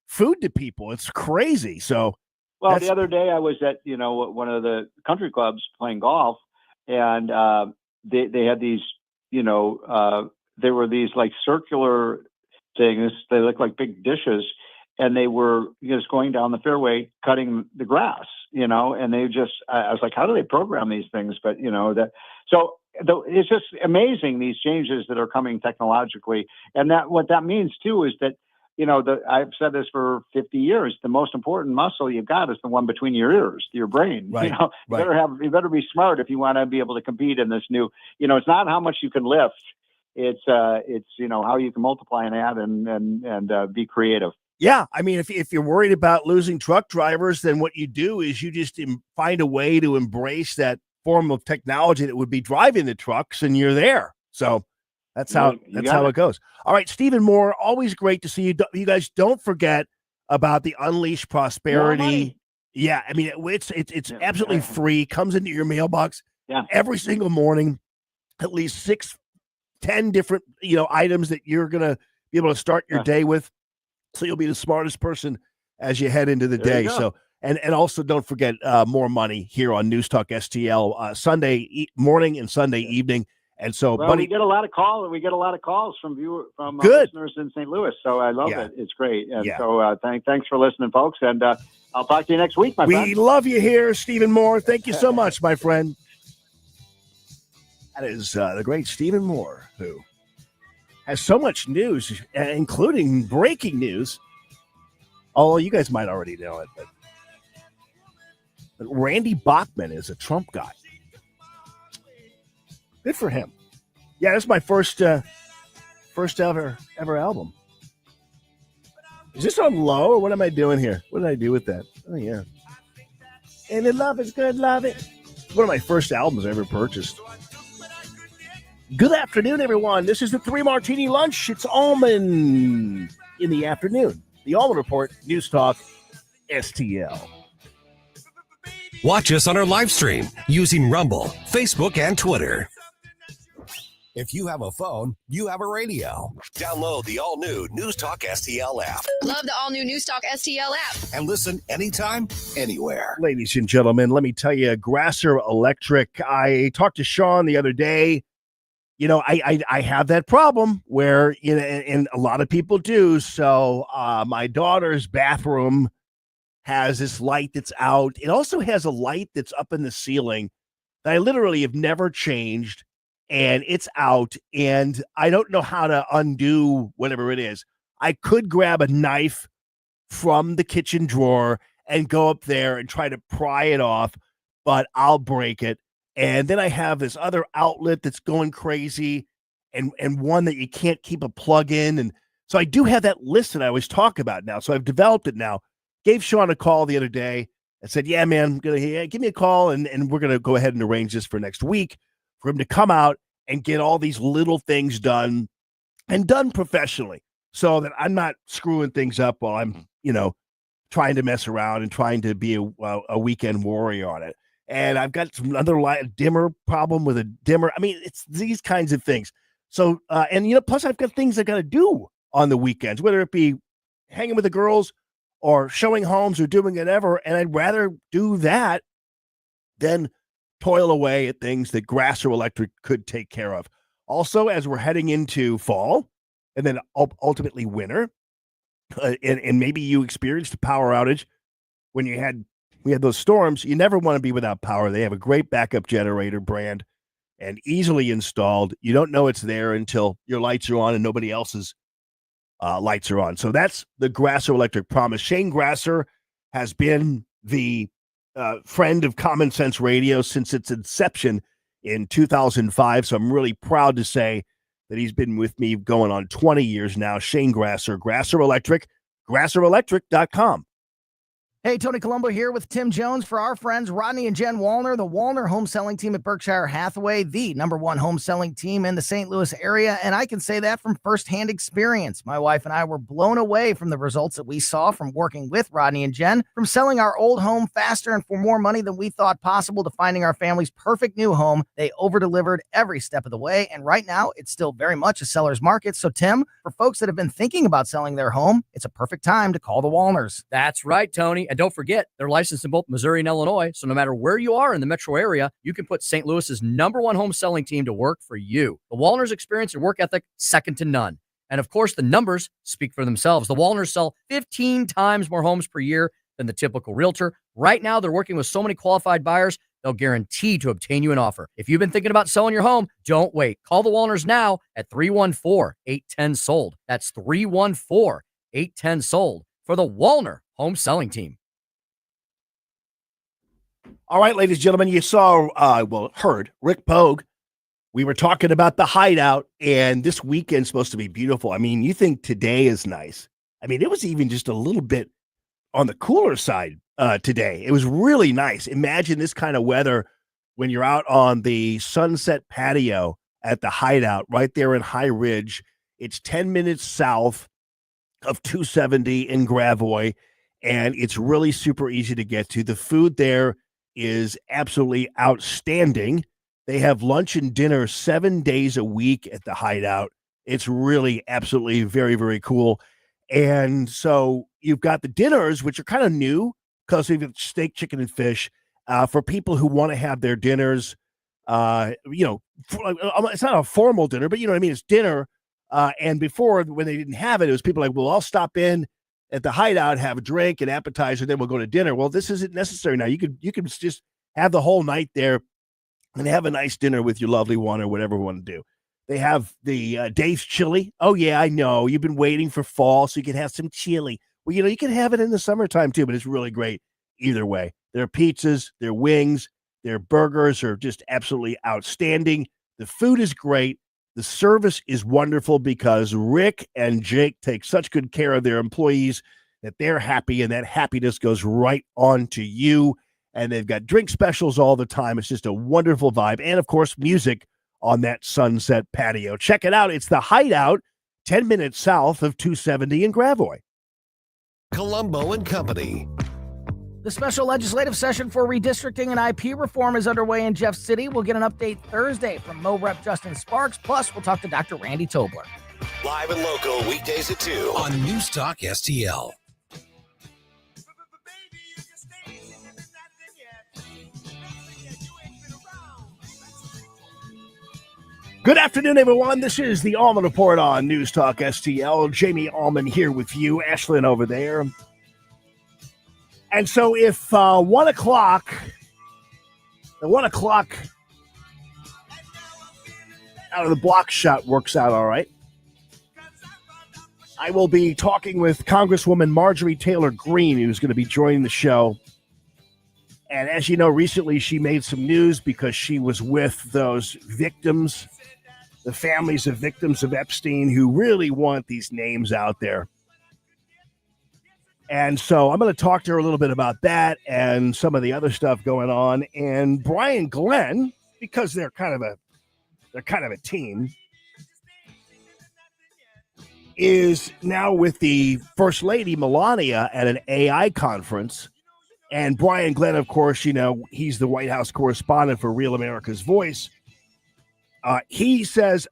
food to people. It's crazy. So, well, the other day I was at one of the country clubs playing golf, and they had these there were these like circular things. They look like big dishes, and they were just going down the fairway cutting the grass. And I was like, how do they program these things? But it's just amazing, these changes that are coming technologically. And what that means too is that, I've said this for 50 years, the most important muscle you've got is the one between your ears, your brain. Right. You better be smart if you want to be able to compete in this new, it's not how much you can lift. It's how you can multiply and add and be creative. Yeah, I mean, if you're worried about losing truck drivers, then what you do is you just find a way to embrace that form of technology that would be driving the trucks, and you're there. So that's how it goes. All right, Stephen Moore, always great to see you. You guys don't forget about the Unleash Prosperity. Yeah, I mean, it's absolutely free. Comes into your mailbox every single morning. At least 10 different items that you're gonna be able to start your day with. So you'll be the smartest person as you head into the There you day. go. So and also don't forget more money here on News Talk STL Sunday morning and Sunday evening. And so, Well, buddy, we get a lot of calls. We get a lot of calls from Good. listeners in St. Louis. So I love it. It's great. And Yeah. so thanks for listening, folks. And I'll talk to you next week, my friend. we love you here, Stephen Moore. Thank you so much, my friend. That is the great Stephen Moore, who has so much news, including breaking news. Oh, you guys might already know it, but Randy Bachman is a Trump guy. Good for him. Yeah, that's my first ever album. Is this on low, or what am I doing here? What did I do with that? Oh, yeah. And the love is good, love it. One of my first albums I ever purchased. Good afternoon, everyone. This is the 3 Martini Lunch. It's Allman in the afternoon. The Allman Report, News Talk, STL. Watch us on our live stream using Rumble, Facebook, and Twitter. If you have a phone, you have a radio. Download the all-new News Talk STL app Love the all new News Talk STL app. and listen anytime, anywhere. Ladies and gentlemen, let me tell you, Grasser Electric. I talked to Sean the other day. You know, I have that problem where, and a lot of people do. So my daughter's bathroom has this light that's out. It also has a light that's up in the ceiling that I literally have never changed, and it's out, and I don't know how to undo whatever it is. I could grab a knife from the kitchen drawer and go up there and try to pry it off, but I'll break it. And then I have this other outlet that's going crazy, and one that you can't keep a plug in. And so I do have that list that I always talk about now. So I've developed it now. Gave Sean a call the other day and said, yeah, man, give me a call, and we're going to go ahead and arrange this for next week for him to come out and get all these little things done, and done professionally, so that I'm not screwing things up while I'm, trying to mess around and trying to be a weekend warrior on it. And I've got some other dimmer problem with a dimmer. I mean, it's these kinds of things. So, plus I've got things I got to do on the weekends, whether it be hanging with the girls or showing homes or doing whatever. And I'd rather do that than toil away at things that Grasser Electric could take care of. Also, as we're heading into fall and then ultimately winter, and maybe you experienced a power outage when we had those storms. You never want to be without power. They have a great backup generator brand and easily installed. You don't know it's there until your lights are on and nobody else's lights are on. So that's the Grasser Electric promise. Shane Grasser has been the friend of Common Sense Radio since its inception in 2005. So I'm really proud to say that he's been with me going on 20 years now. Shane Grasser, Grasser Electric, GrasserElectric.com. Hey, Tony Colombo here with Tim Jones for our friends Rodney and Jen Wallner, the Wallner home selling team at Berkshire Hathaway, the #1 home selling team in the St. Louis area. And I can say that from firsthand experience. My wife and I were blown away from the results that we saw from working with Rodney and Jen, from selling our old home faster and for more money than we thought possible to finding our family's perfect new home. They over-delivered every step of the way. And right now, it's still very much a seller's market. So, Tim, for folks that have been thinking about selling their home, it's a perfect time to call the Wallners. That's right, Tony. And don't forget, they're licensed in both Missouri and Illinois, so no matter where you are in the metro area, you can put St. Louis's #1 home selling team to work for you. The Wallners' experience and work ethic, second to none. And of course, the numbers speak for themselves. The Wallners sell 15 times more homes per year than the typical realtor. Right now, they're working with so many qualified buyers, they'll guarantee to obtain you an offer. If you've been thinking about selling your home, don't wait. Call the Wallners now at 314-810-SOLD. That's 314-810-SOLD for the Wallner home selling team. All right, ladies and gentlemen, you saw, heard Rick Pogue. We were talking about the hideout, and this weekend's supposed to be beautiful. I mean, you think today is nice. I mean, it was even just a little bit on the cooler side today. It was really nice. Imagine this kind of weather when you're out on the Sunset patio at the hideout right there in High Ridge. It's 10 minutes south of 270 in Gravois. and it's really super easy to get to. The food there is absolutely outstanding. They have lunch and dinner 7 days a week at the Hideout. It's really absolutely very, very cool. And so you've got the dinners, which are kind of new because we've got steak, chicken, and fish for people who want to have their dinners. It's not a formal dinner, but you know what I mean? It's dinner. And before, when they didn't have it, it was people like, well, I'll stop in at the Hideout, have a drink, an appetizer, then we'll go to dinner. Well, this isn't necessary now. You could just have the whole night there and have a nice dinner with your lovely one or whatever you want to do. They have the Dave's chili. Oh, yeah, I know. You've been waiting for fall so you can have some chili. Well, you can have it in the summertime too, but it's really great either way. Their pizzas, their wings, their burgers are just absolutely outstanding. The food is great. The service is wonderful because Rick and Jake take such good care of their employees that they're happy, and that happiness goes right on to you. And they've got drink specials all the time. It's just a wonderful vibe. And, of course, music on that sunset patio. Check it out. It's the Hideout, 10 minutes south of 270 in Gravois. Colombo and Company. The special legislative session for redistricting and IP reform is underway in Jeff City. We'll get an update Thursday from Mo Rep Justin Sparks. Plus, we'll talk to Dr. Randy Tobler. Live and local weekdays at 2 on News Talk STL. Good afternoon, everyone. This is the Allman Report on News Talk STL. Jamie Allman here with you, Ashlyn over there. And so if 1 o'clock out of the block shot works out all right, I will be talking with Congresswoman Marjorie Taylor Greene, who's going to be joining the show. And as you know, recently she made some news because she was with those victims, the families of victims of Epstein, who really want these names out there. And so I'm going to talk to her a little bit about that and some of the other stuff going on. And Brian Glenn, because they're kind of a team, is now with the First Lady Melania at an AI conference. And Brian Glenn, of course, he's the White House correspondent for Real America's Voice. He says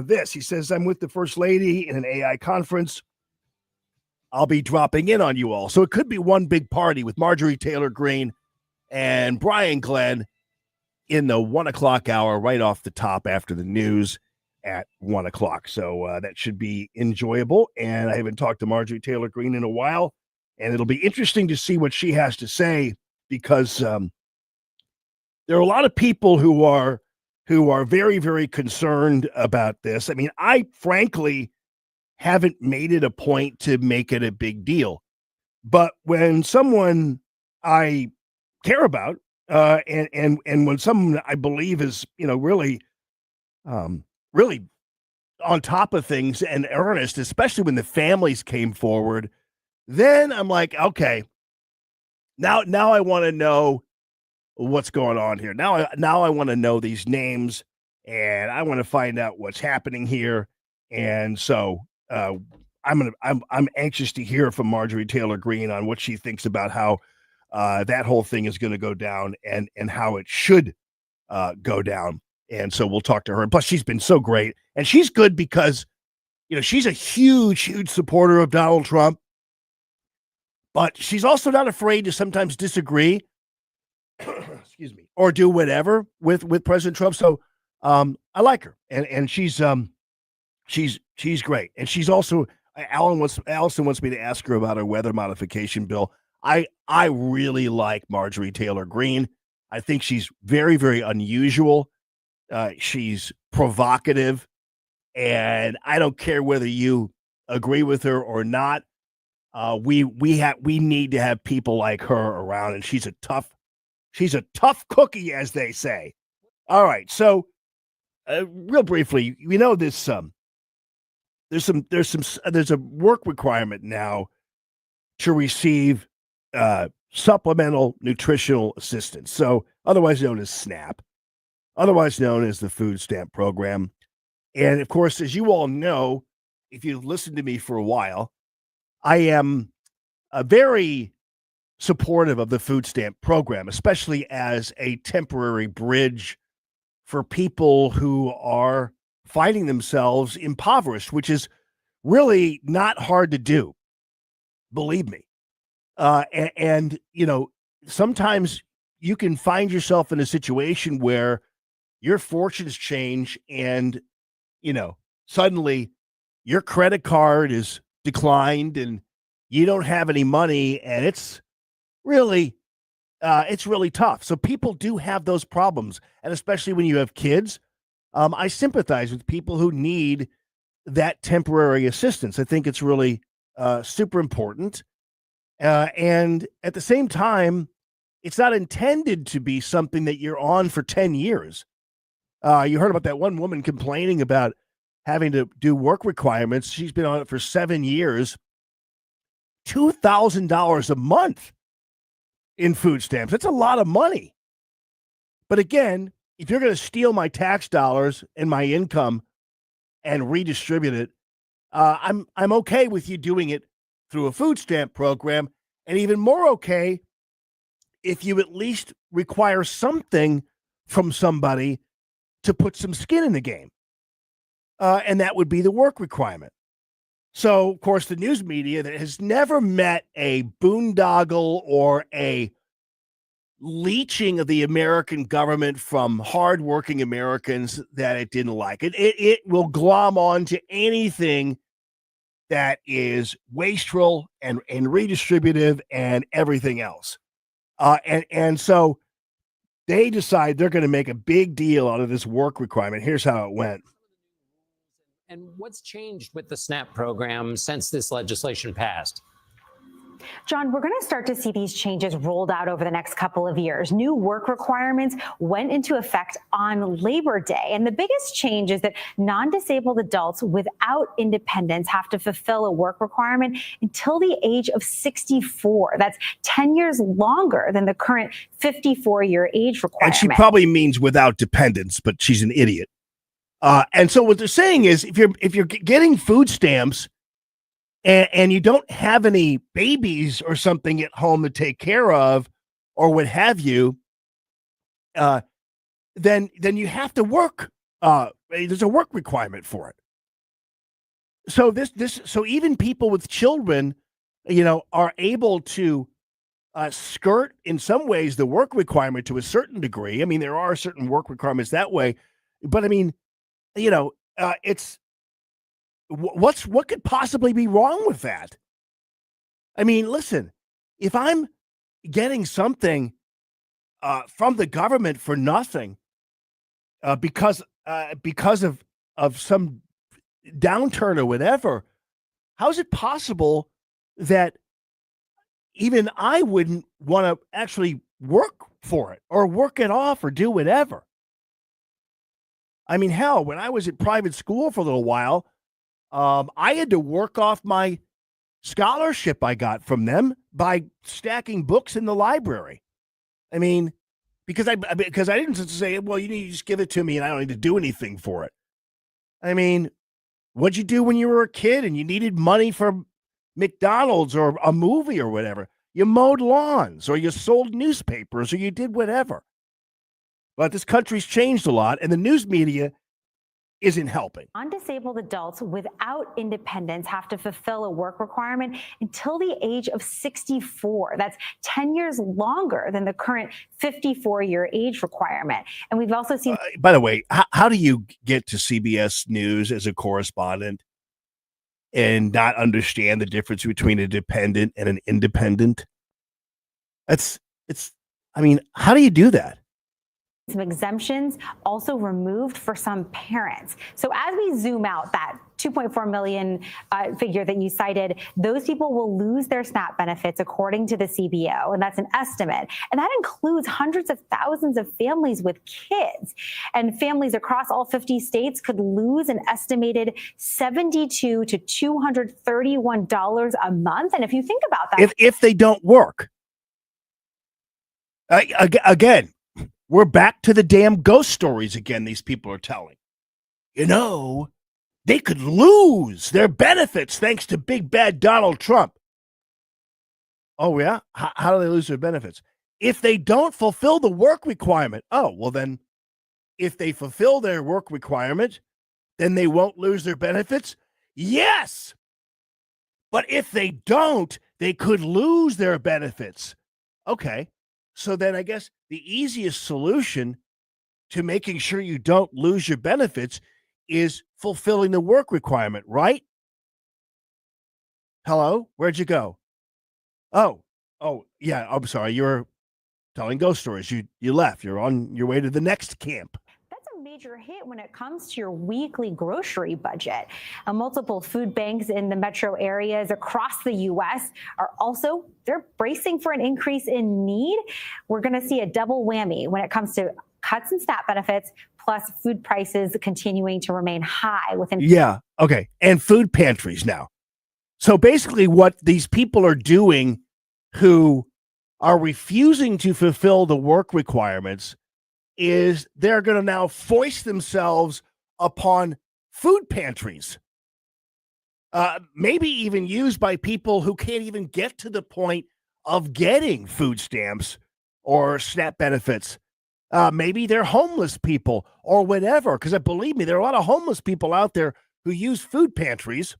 this. He says, I'm with the First Lady in an AI conference. I'll be dropping in on you all. So it could be one big party with Marjorie Taylor Greene and Brian Glenn in the 1 o'clock hour, right off the top after the news at 1 o'clock. So that should be enjoyable. And I haven't talked to Marjorie Taylor Greene in a while, and it'll be interesting to see what she has to say, because there are a lot of people who are very, very concerned about this. I mean, I frankly haven't made it a point to make it a big deal. But when someone I care about, and when someone I believe is, really on top of things and earnest, especially when the families came forward, then I'm like, okay, now I want to know what's going on here. Now I want to know these names, and I want to find out what's happening here. And so I'm anxious to hear from Marjorie Taylor Greene on what she thinks about how that whole thing is going to go down and how it should go down. And so we'll talk to her. And plus, she's been so great, and she's good because she's a huge supporter of Donald Trump, but she's also not afraid to sometimes disagree, excuse me, or do whatever with President Trump. So I like her, and she's great. And she's also, Allison wants me to ask her about her weather modification bill. I really like Marjorie Taylor Greene. I think she's very, very unusual. She's provocative, and I don't care whether you agree with her or not. We need to have people like her around, and she's a tough cookie, as they say. All right, so real briefly, this there's a work requirement now to receive supplemental nutritional assistance, so otherwise known as SNAP, otherwise known as the food stamp program. And of course, as you all know, if you've listened to me for a while, I am very supportive of the food stamp program, especially as a temporary bridge for people who are finding themselves impoverished, which is really not hard to do. Believe me. And, sometimes you can find yourself in a situation where your fortunes change and, suddenly your credit card is declined and you don't have any money, and it's really tough. So people do have those problems. And especially when you have kids, I sympathize with people who need that temporary assistance. I think it's really super important. And at the same time, it's not intended to be something that you're on for 10 years. You heard about that one woman complaining about having to do work requirements. She's been on it for 7 years. $2,000 a month in food stamps. That's a lot of money. But again, if you're going to steal my tax dollars and my income and redistribute it, I'm okay with you doing it through a food stamp program, and even more okay if you at least require something from somebody to put some skin in the game. And that would be the work requirement. So, of course, the news media that has never met a boondoggle or a leeching of the American government from hardworking Americans that it didn't like. It will glom on to anything that is wasteful and redistributive and everything else. And so they decide they're going to make a big deal out of this work requirement. Here's how it went. And what's changed with the SNAP program since this legislation passed? John, we're going to start to see these changes rolled out over the next couple of years. New work requirements went into effect on Labor Day. And the biggest change is that non-disabled adults without independence have to fulfill a work requirement until the age of 64. That's 10 years longer than the current 54-year age requirement. And she probably means without dependence, but she's an idiot. And so what they're saying is if you're getting food stamps and you don't have any babies or something at home to take care of or what have you, then you have to work. There's a work requirement for it. So so even people with children, are able to skirt in some ways the work requirement to a certain degree. I mean, there are certain work requirements that way, but I mean, it's what could possibly be wrong with that? I mean, listen, if I'm getting something from the government for nothing because of some downturn or whatever, how is it possible that even I wouldn't want to actually work for it or work it off or do whatever? I mean, hell, when I was at private school for a little while, I had to work off my scholarship I got from them by stacking books in the library. I mean, because I didn't say, well, you need to just give it to me and I don't need to do anything for it. I mean, what'd you do when you were a kid and you needed money for McDonald's or a movie or whatever? You mowed lawns or you sold newspapers or you did whatever. But this country's changed a lot, and the news media isn't helping. Non-disabled adults without independence have to fulfill a work requirement until the age of 64. That's 10 years longer than the current 54-year age requirement. And we've also seen... by the way, how do you get to CBS News as a correspondent and not understand the difference between a dependent and an independent? I mean, how do you do that? Some exemptions also removed for some parents. So as we zoom out, that 2.4 million figure that you cited, those people will lose their SNAP benefits according to the CBO, and that's an estimate. And that includes hundreds of thousands of families with kids. And families across all 50 states could lose an estimated $72 to $231 a month. And if you think about that, if they don't work, again, we're back to the damn ghost stories again these people are telling. They could lose their benefits thanks to big bad Donald Trump. Oh, yeah? How do they lose their benefits? If they don't fulfill the work requirement. Oh, well, then if they fulfill their work requirement, then they won't lose their benefits? Yes. But if they don't, they could lose their benefits. Okay. So then I guess the easiest solution to making sure you don't lose your benefits is fulfilling the work requirement, right? Hello? Where'd you go? Oh, yeah. I'm sorry. You're telling ghost stories. You left. You're on your way to the next camp. That's a major hit when it comes to your weekly grocery budget. Multiple food banks in the metro areas across the U.S. they're bracing for an increase in need. We're going to see a double whammy when it comes to cuts in SNAP benefits, plus food prices continuing to remain high within. Yeah. Okay. And food pantries now. So basically what these people are doing who are refusing to fulfill the work requirements is they're going to now foist themselves upon food pantries, maybe even used by people who can't even get to the point of getting food stamps or SNAP benefits. Maybe they're homeless people or whatever, because believe me, there are a lot of homeless people out there who use food pantries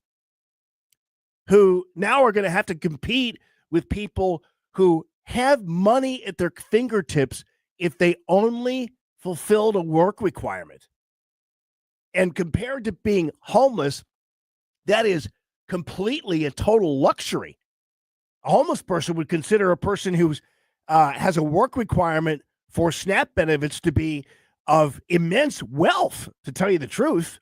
who now are going to have to compete with people who have money at their fingertips if they only fulfilled a work requirement. And compared to being homeless, that is completely a total luxury. A homeless person would consider a person who has a work requirement for SNAP benefits to be of immense wealth, to tell you the truth.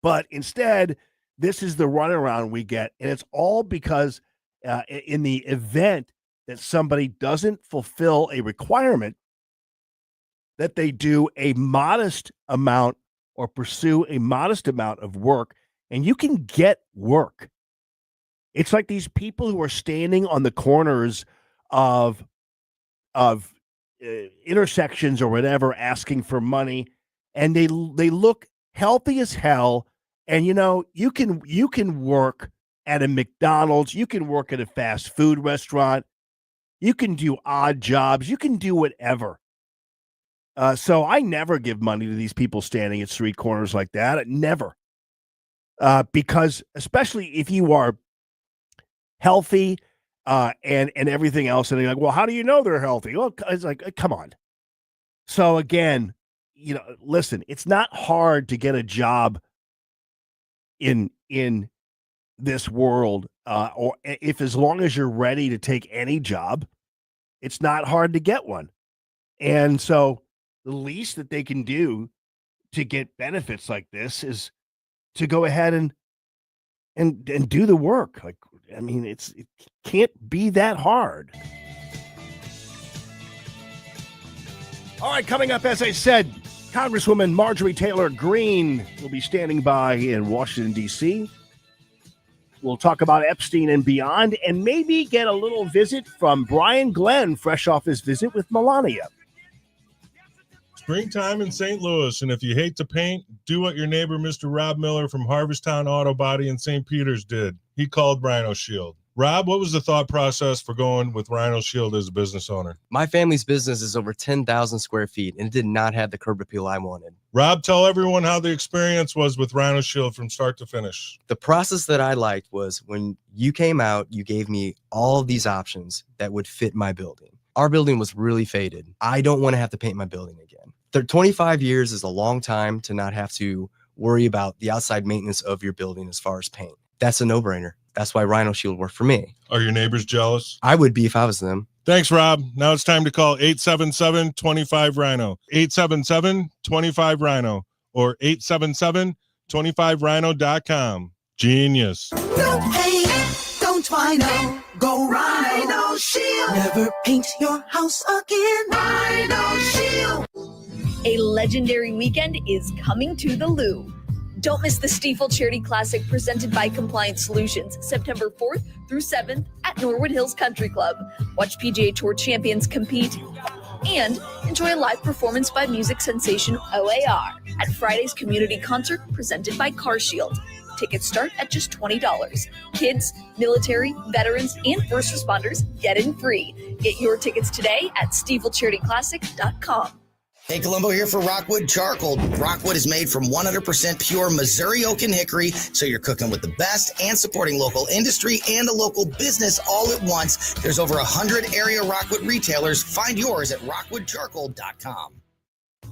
But instead, this is the runaround we get. And it's all because in the event that somebody doesn't fulfill a requirement, that they do a modest amount or pursue a modest amount of work, and you can get work. It's like these people who are standing on the corners of intersections or whatever, asking for money, and they look healthy as hell. And you can work at a McDonald's, you can work at a fast food restaurant, you can do odd jobs, you can do whatever. So I never give money to these people standing at street corners like that. Never. Because especially if you are healthy and everything else, and they're like, well, how do you know they're healthy? Well, it's like, come on. So again, listen, it's not hard to get a job in this world, or if as long as you're ready to take any job, it's not hard to get one. And so the least that they can do to get benefits like this is to go ahead and do the work. Like, I mean, it can't be that hard. All right, coming up, as I said, Congresswoman Marjorie Taylor Greene will be standing by in Washington, D.C. We'll talk about Epstein and beyond, and maybe get a little visit from Brian Glenn, fresh off his visit with Melania. Springtime in St. Louis, and if you hate to paint, do what your neighbor, Mr. Rob Miller from Harvesttown Auto Body in St. Peter's did. He called Rhino Shield. Rob, what was the thought process for going with Rhino Shield as a business owner? My family's business is over 10,000 square feet, and it did not have the curb appeal I wanted. Rob, tell everyone how the experience was with Rhino Shield from start to finish. The process that I liked was when you came out, you gave me all of these options that would fit my building. Our building was really faded. I don't want to have to paint my building again. 25 years is a long time to not have to worry about the outside maintenance of your building as far as paint. That's a no-brainer. That's why Rhino Shield worked for me. Are your neighbors jealous? I would be if I was them. Thanks, Rob. Now it's time to call 877-25-RHINO. 877-25-RHINO or 877-25rhino.com. Genius. No pain, don't Rhino. Go Rhino Shield. Never paint your house again. Rhino Shield. A legendary weekend is coming to the Lou. Don't miss the Stiefel Charity Classic presented by Compliance Solutions, September 4th through 7th at Norwood Hills Country Club. Watch PGA Tour champions compete and enjoy a live performance by music sensation OAR at Friday's community concert presented by CarShield. Tickets start at just $20. Kids, military, veterans, and first responders get in free. Get your tickets today at StiefelCharityClassic.com. Hey, Columbo here for Rockwood Charcoal. Rockwood is made from 100% pure Missouri oak and hickory, so you're cooking with the best and supporting local industry and a local business all at once. There's over 100 area Rockwood retailers. Find yours at rockwoodcharcoal.com.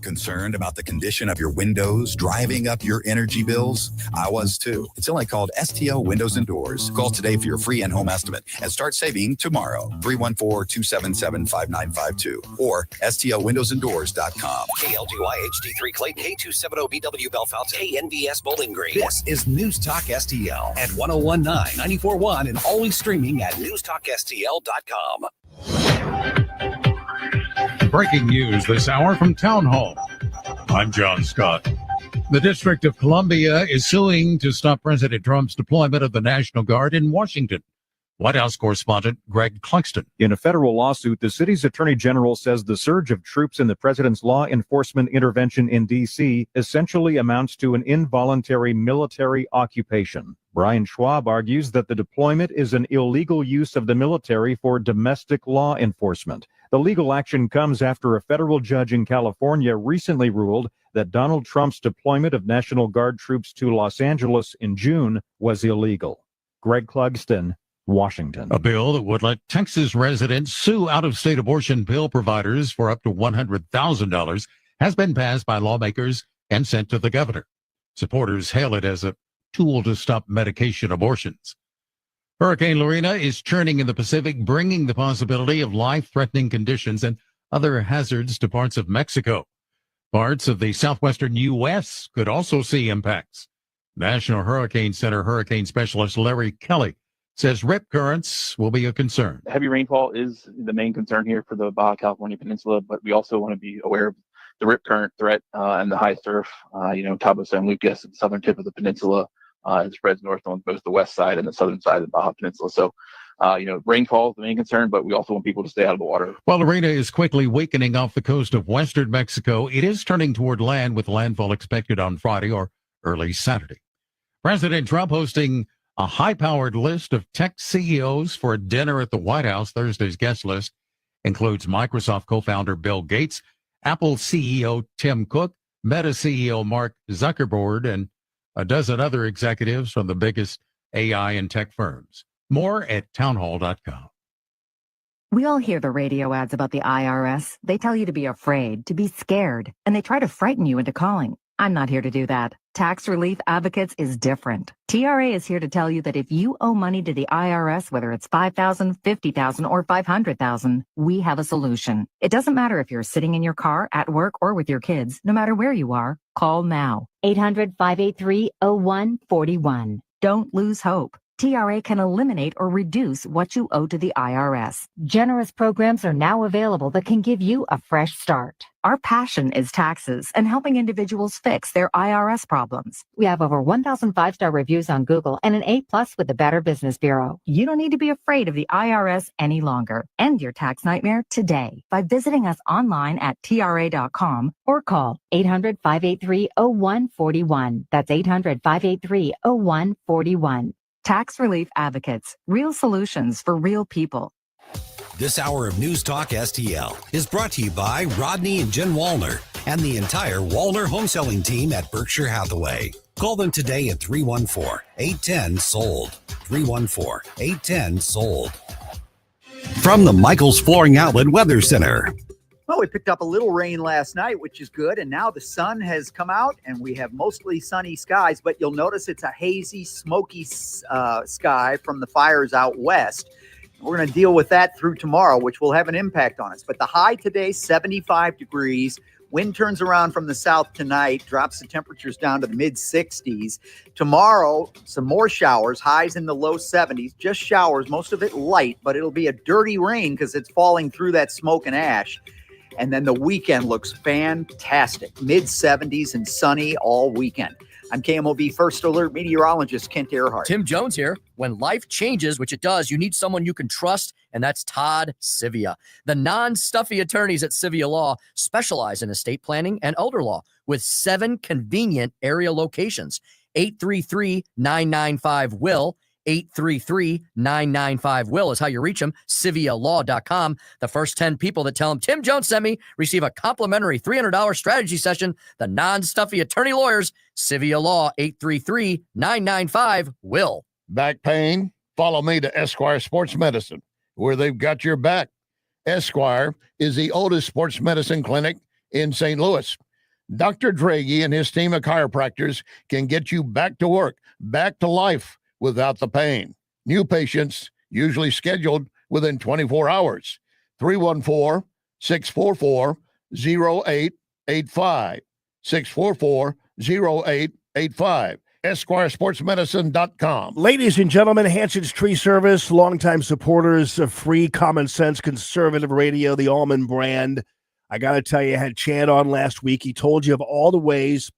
Concerned about the condition of your windows driving up your energy bills? I was too. It's only called STL Windows and Doors. Call today for your free in-home estimate and start saving tomorrow. 314-277-5952 or stlwindowsanddoors.com. KLGY HD3 Clayton, K270BW Belfast, KNVS Bowling Green. This is News Talk STL at 1019, 94.1 and always streaming at newstalkstl.com. Breaking news this hour from Town Hall. I'm John Scott. The District of Columbia is suing to stop President Trump's deployment of the National Guard in Washington. White House correspondent Greg Cluxton. In a federal lawsuit, the city's attorney general says the surge of troops in the president's law enforcement intervention in D.C. essentially amounts to an involuntary military occupation. Brian Schwab argues that the deployment is an illegal use of the military for domestic law enforcement. The legal action comes after a federal judge in California recently ruled that Donald Trump's deployment of National Guard troops to Los Angeles in June was illegal. Greg Clugston, Washington. A bill that would let Texas residents sue out-of-state abortion pill providers for up to $100,000 has been passed by lawmakers and sent to the governor. Supporters hail it as a tool to stop medication abortions. Hurricane Lorena is churning in the Pacific, bringing the possibility of life-threatening conditions and other hazards to parts of Mexico. Parts of the southwestern U.S. could also see impacts. National Hurricane Center hurricane specialist Larry Kelly says rip currents will be a concern. Heavy rainfall is the main concern here for the Baja California Peninsula, but we also want to be aware of the rip current threat and the high surf. Cabo San Lucas, the southern tip of the peninsula, it spreads north on both the west side and the southern side of the Baja Peninsula. So, rainfall is the main concern, but we also want people to stay out of the water. While Lorena is quickly weakening off the coast of western Mexico, it is turning toward land with landfall expected on Friday or early Saturday. President Trump hosting a high-powered list of tech CEOs for a dinner at the White House. Thursday's guest list includes Microsoft co-founder Bill Gates, Apple CEO Tim Cook, Meta CEO Mark Zuckerberg, and a dozen other executives from the biggest AI and tech firms. More at townhall.com. We all hear the radio ads about the IRS. They tell you to be afraid, to be scared, and they try to frighten you into calling. I'm not here to do that. Tax Relief Advocates is different. TRA is here to tell you that if you owe money to the IRS, whether it's $5,000, $50,000, or $500,000, we have a solution. It doesn't matter if you're sitting in your car, at work, or with your kids. No matter where you are, call now. 800-583-0141. Don't lose hope. TRA can eliminate or reduce what you owe to the IRS. Generous programs are now available that can give you a fresh start. Our passion is taxes and helping individuals fix their IRS problems. We have over 1,000 five-star reviews on Google and an A+ with the Better Business Bureau. You don't need to be afraid of the IRS any longer. End your tax nightmare today by visiting us online at TRA.com or call 800-583-0141. That's 800-583-0141. Tax Relief Advocates, real solutions for real people. This hour of News Talk STL is brought to you by Rodney and Jen Wallner and the entire Wallner home selling team at Berkshire Hathaway. Call them today at 314-810-SOLD. 314-810-SOLD. From the Michaels Flooring Outlet Weather Center. Well, we picked up a little rain last night, which is good, and now the sun has come out, and we have mostly sunny skies, but you'll notice it's a hazy, smoky sky from the fires out west. We're going to deal with that through tomorrow, which will have an impact on us. But the high today, 75 degrees. Wind turns around from the south tonight, drops the temperatures down to the mid-60s. Tomorrow, some more showers, highs in the low 70s, just showers, most of it light, but it'll be a dirty rain because it's falling through that smoke and ash. And then the weekend looks fantastic, mid-70s and sunny all weekend. I'm KMOB First Alert meteorologist Kent Earhart. Tim Jones here. When life changes, which it does, you need someone you can trust, and that's Todd Sivia. The non-stuffy attorneys at Sivia Law specialize in estate planning and elder law with 7 convenient area locations. 833-995-WILL. 833-995-WILL is how you reach them. CiviaLaw.com. The first 10 people that tell them Tim Jones sent me receive a complimentary $300 strategy session. The non-stuffy attorney lawyers. Civia Law, 833-995-WILL. Back pain? Follow me to Esquire Sports Medicine, where they've got your back. Esquire is the oldest sports medicine clinic in St. Louis. Dr. Draghi and his team of chiropractors can get you back to work, back to life without the pain. New patients usually scheduled within 24 hours. 314-644-0885. 644-0885. EsquireSportsMedicine.com. Ladies and gentlemen, Hanson's Tree Service, longtime supporters of free, common sense, conservative radio, the Allman brand. I got to tell you, I had Chad on last week. He told you of all the ways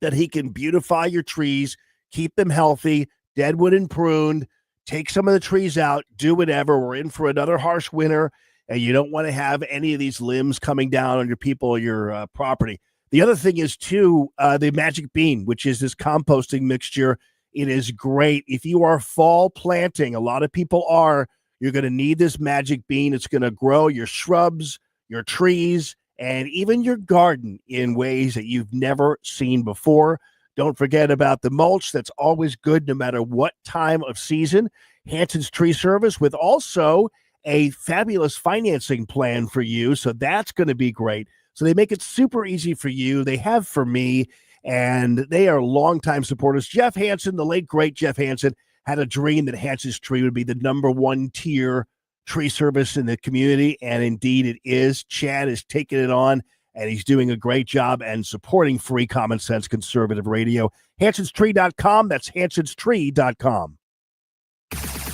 that he can beautify your trees, keep them healthy, deadwood and pruned, take some of the trees out, do whatever. We're in for another harsh winter, and you don't want to have any of these limbs coming down on your people or your property. The other thing is, too, the Magic Bean, which is this composting mixture. It is great. If you are fall planting, a lot of people are, you're going to need this Magic Bean. It's going to grow your shrubs, your trees, and even your garden in ways that you've never seen before. Don't forget about the mulch. That's always good no matter what time of season. Hanson's Tree Service with also a fabulous financing plan for you. So that's going to be great. So they make it super easy for you. They have for me, and they are longtime supporters. Jeff Hansen, the late, great Jeff Hansen, had a dream that Hanson's Tree would be the #1 tier tree service in the community, and indeed it is. Chad is taking it on, and he's doing a great job and supporting free, common sense, conservative radio. HansonsTree.com. That's HansonsTree.com.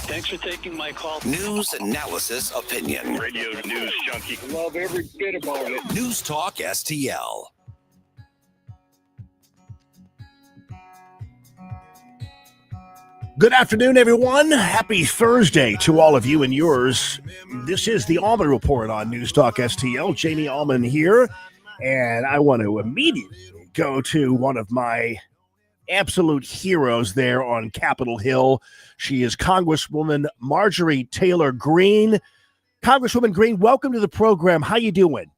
Thanks for taking my call. News, analysis, opinion. Radio news junkie. Love every bit about it. News Talk STL. Good afternoon, everyone. Happy Thursday to all of you and yours. This is the Allman Report on News Talk STL. Jamie Allman here, and I want to immediately go to one of my absolute heroes there on Capitol Hill. She is Congresswoman Marjorie Taylor Greene. Congresswoman Greene, welcome to the program. How you doing?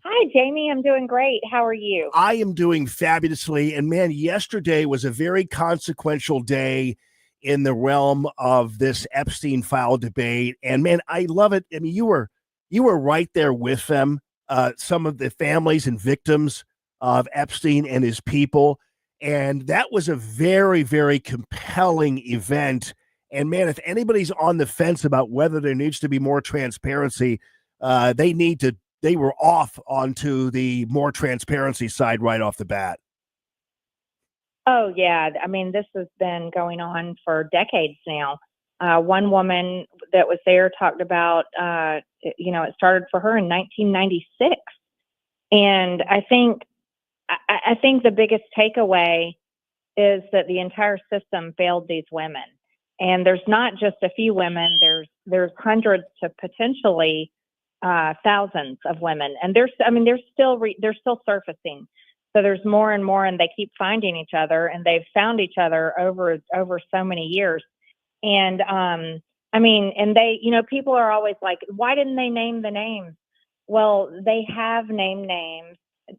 Hi, Jamie. I'm doing great. How are you? I am doing fabulously. And man, yesterday was a very consequential day in the realm of this Epstein file debate. And man, I love it. I mean, you were right there with them, some of the families and victims of Epstein and his people. And that was a very, very compelling event. And man, if anybody's on the fence about whether there needs to be more transparency, they were off onto the more transparency side right off the bat. Oh, yeah. I mean, this has been going on for decades now. One woman that was there talked about, it started for her in 1996. And I think the biggest takeaway is that the entire system failed these women. And there's not just a few women, there's hundreds to potentially thousands of women. And they're still surfacing. So there's more and more, and they keep finding each other, and they've found each other over so many years. And people are always like, why didn't they name the names? Well, they have named names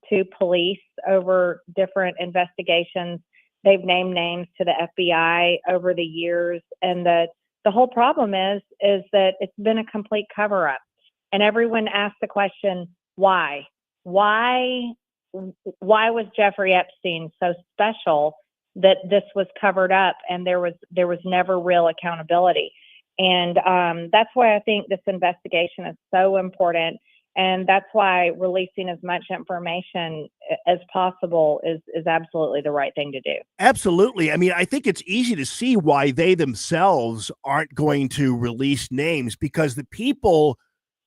to police over different investigations. They've named names to the FBI over the years. And the whole problem is that it's been a complete cover up. And everyone asks the question, why? Why was Jeffrey Epstein so special that this was covered up and there was never real accountability? And that's why I think this investigation is so important. And that's why releasing as much information as possible is absolutely the right thing to do. Absolutely. I mean, I think it's easy to see why they themselves aren't going to release names, because the people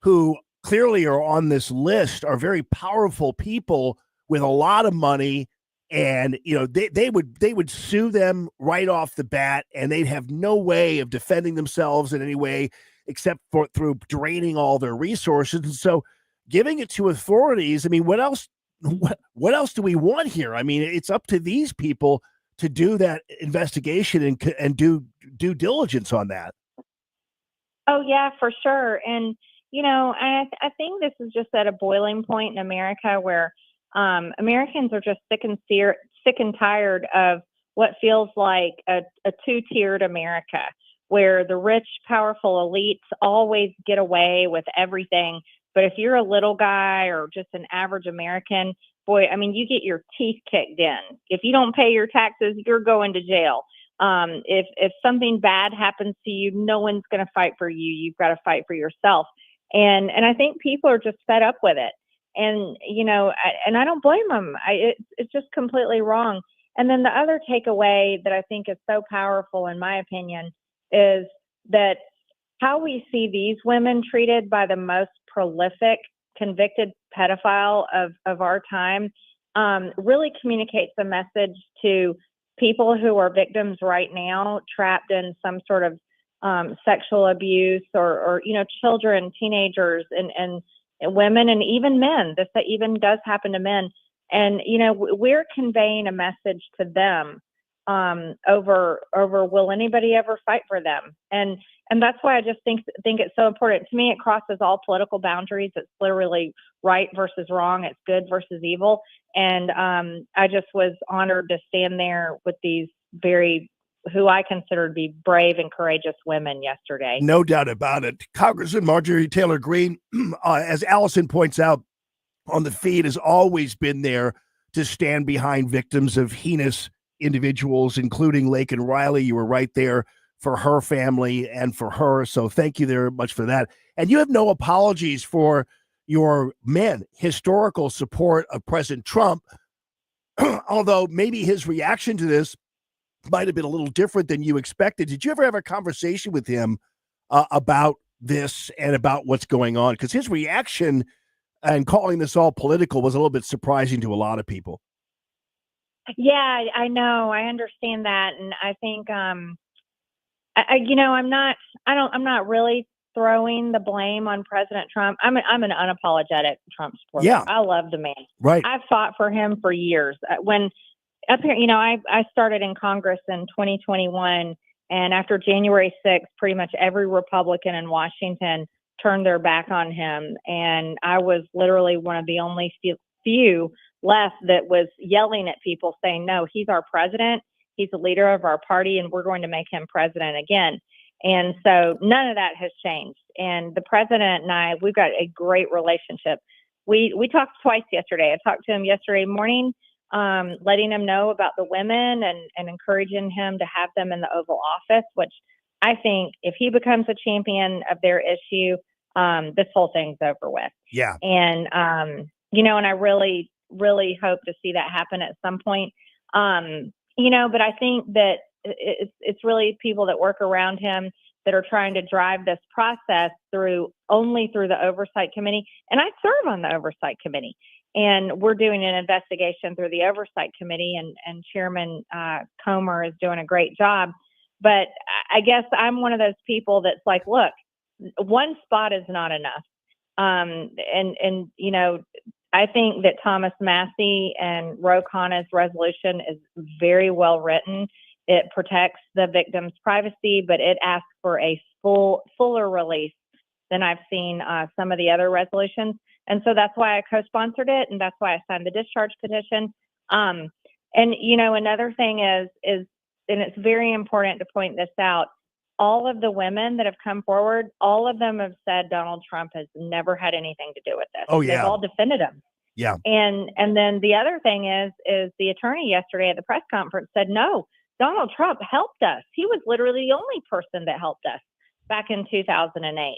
who clearly are on this list are very powerful people with a lot of money. And, they would sue them right off the bat, and they'd have no way of defending themselves in any way except through draining all their resources. And so giving it to authorities, I mean, what else do we want here? I mean, it's up to these people to do that investigation and do due diligence on that. Oh yeah, for sure. And I think this is just at a boiling point in America where Americans are just sick and tired of what feels like a two-tiered America, where the rich, powerful elites always get away with everything. But if you're a little guy or just an average American, boy, I mean, you get your teeth kicked in. If you don't pay your taxes, you're going to jail. If something bad happens to you, no one's going to fight for you. You've got to fight for yourself. And I think people are just fed up with it. And, and I don't blame them. It's just completely wrong. And then the other takeaway that I think is so powerful, in my opinion, is that how we see these women treated by the most prolific convicted pedophile of our time really communicates a message to people who are victims right now, trapped in some sort of sexual abuse, or children, teenagers, and women, and even men. This even does happen to men. And, we're conveying a message to them over will anybody ever fight for them? And that's why I just think it's so important. To me, it crosses all political boundaries. It's literally right versus wrong. It's good versus evil. And I just was honored to stand there with these who I consider to be brave and courageous women yesterday. No doubt about it. Congressman Marjorie Taylor Greene, as Allison points out on the feed, has always been there to stand behind victims of heinous individuals, including Laken Riley. You were right there for her family and for her. So thank you very much for that. And you have no apologies for your historical support of President Trump, although maybe his reaction to this might have been a little different than you expected. Did you ever have a conversation with him about this and about what's going on? Because his reaction and calling this all political was a little bit surprising to a lot of people. Yeah, I know. I understand that. And I think, I'm not really throwing the blame on President Trump. I'm an unapologetic Trump supporter. Yeah. I love the man. Right. I've fought for him for years. When up here, I started in Congress in 2021, and after January 6th, pretty much every Republican in Washington turned their back on him. And I was literally one of the only few left that was yelling at people saying, no, he's our president. He's the leader of our party, and we're going to make him president again. And so none of that has changed. And the president and I, we've got a great relationship. We talked twice yesterday. I talked to him yesterday morning, letting him know about the women and encouraging him to have them in the Oval Office, which I think if he becomes a champion of their issue, this whole thing's over with. Yeah. And, and I really, really hope to see that happen at some point. But I think that it's really people that work around him that are trying to drive this process only through the Oversight Committee. And I serve on the Oversight Committee, and we're doing an investigation through the Oversight Committee, and Chairman Comer is doing a great job. But I guess I'm one of those people that's like, look, one spot is not enough. I think that Thomas Massey and Ro Khanna's resolution is very well written. It protects the victim's privacy, but it asks for a fuller release than I've seen some of the other resolutions. And so that's why I co-sponsored it, and that's why I signed the discharge petition. Another thing is, and it's very important to point this out, all of the women that have come forward, all of them have said Donald Trump has never had anything to do with this. Oh, yeah. They've all defended him. Yeah. And then the other thing is the attorney yesterday at the press conference said, no, Donald Trump helped us. He was literally the only person that helped us back in 2008.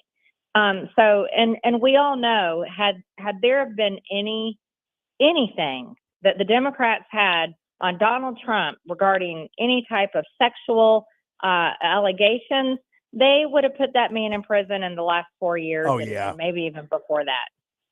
And we all know, had there been anything that the Democrats had on Donald Trump regarding any type of sexual allegations, they would have put that man in prison in the last 4 years. Oh, yeah. And maybe even before that.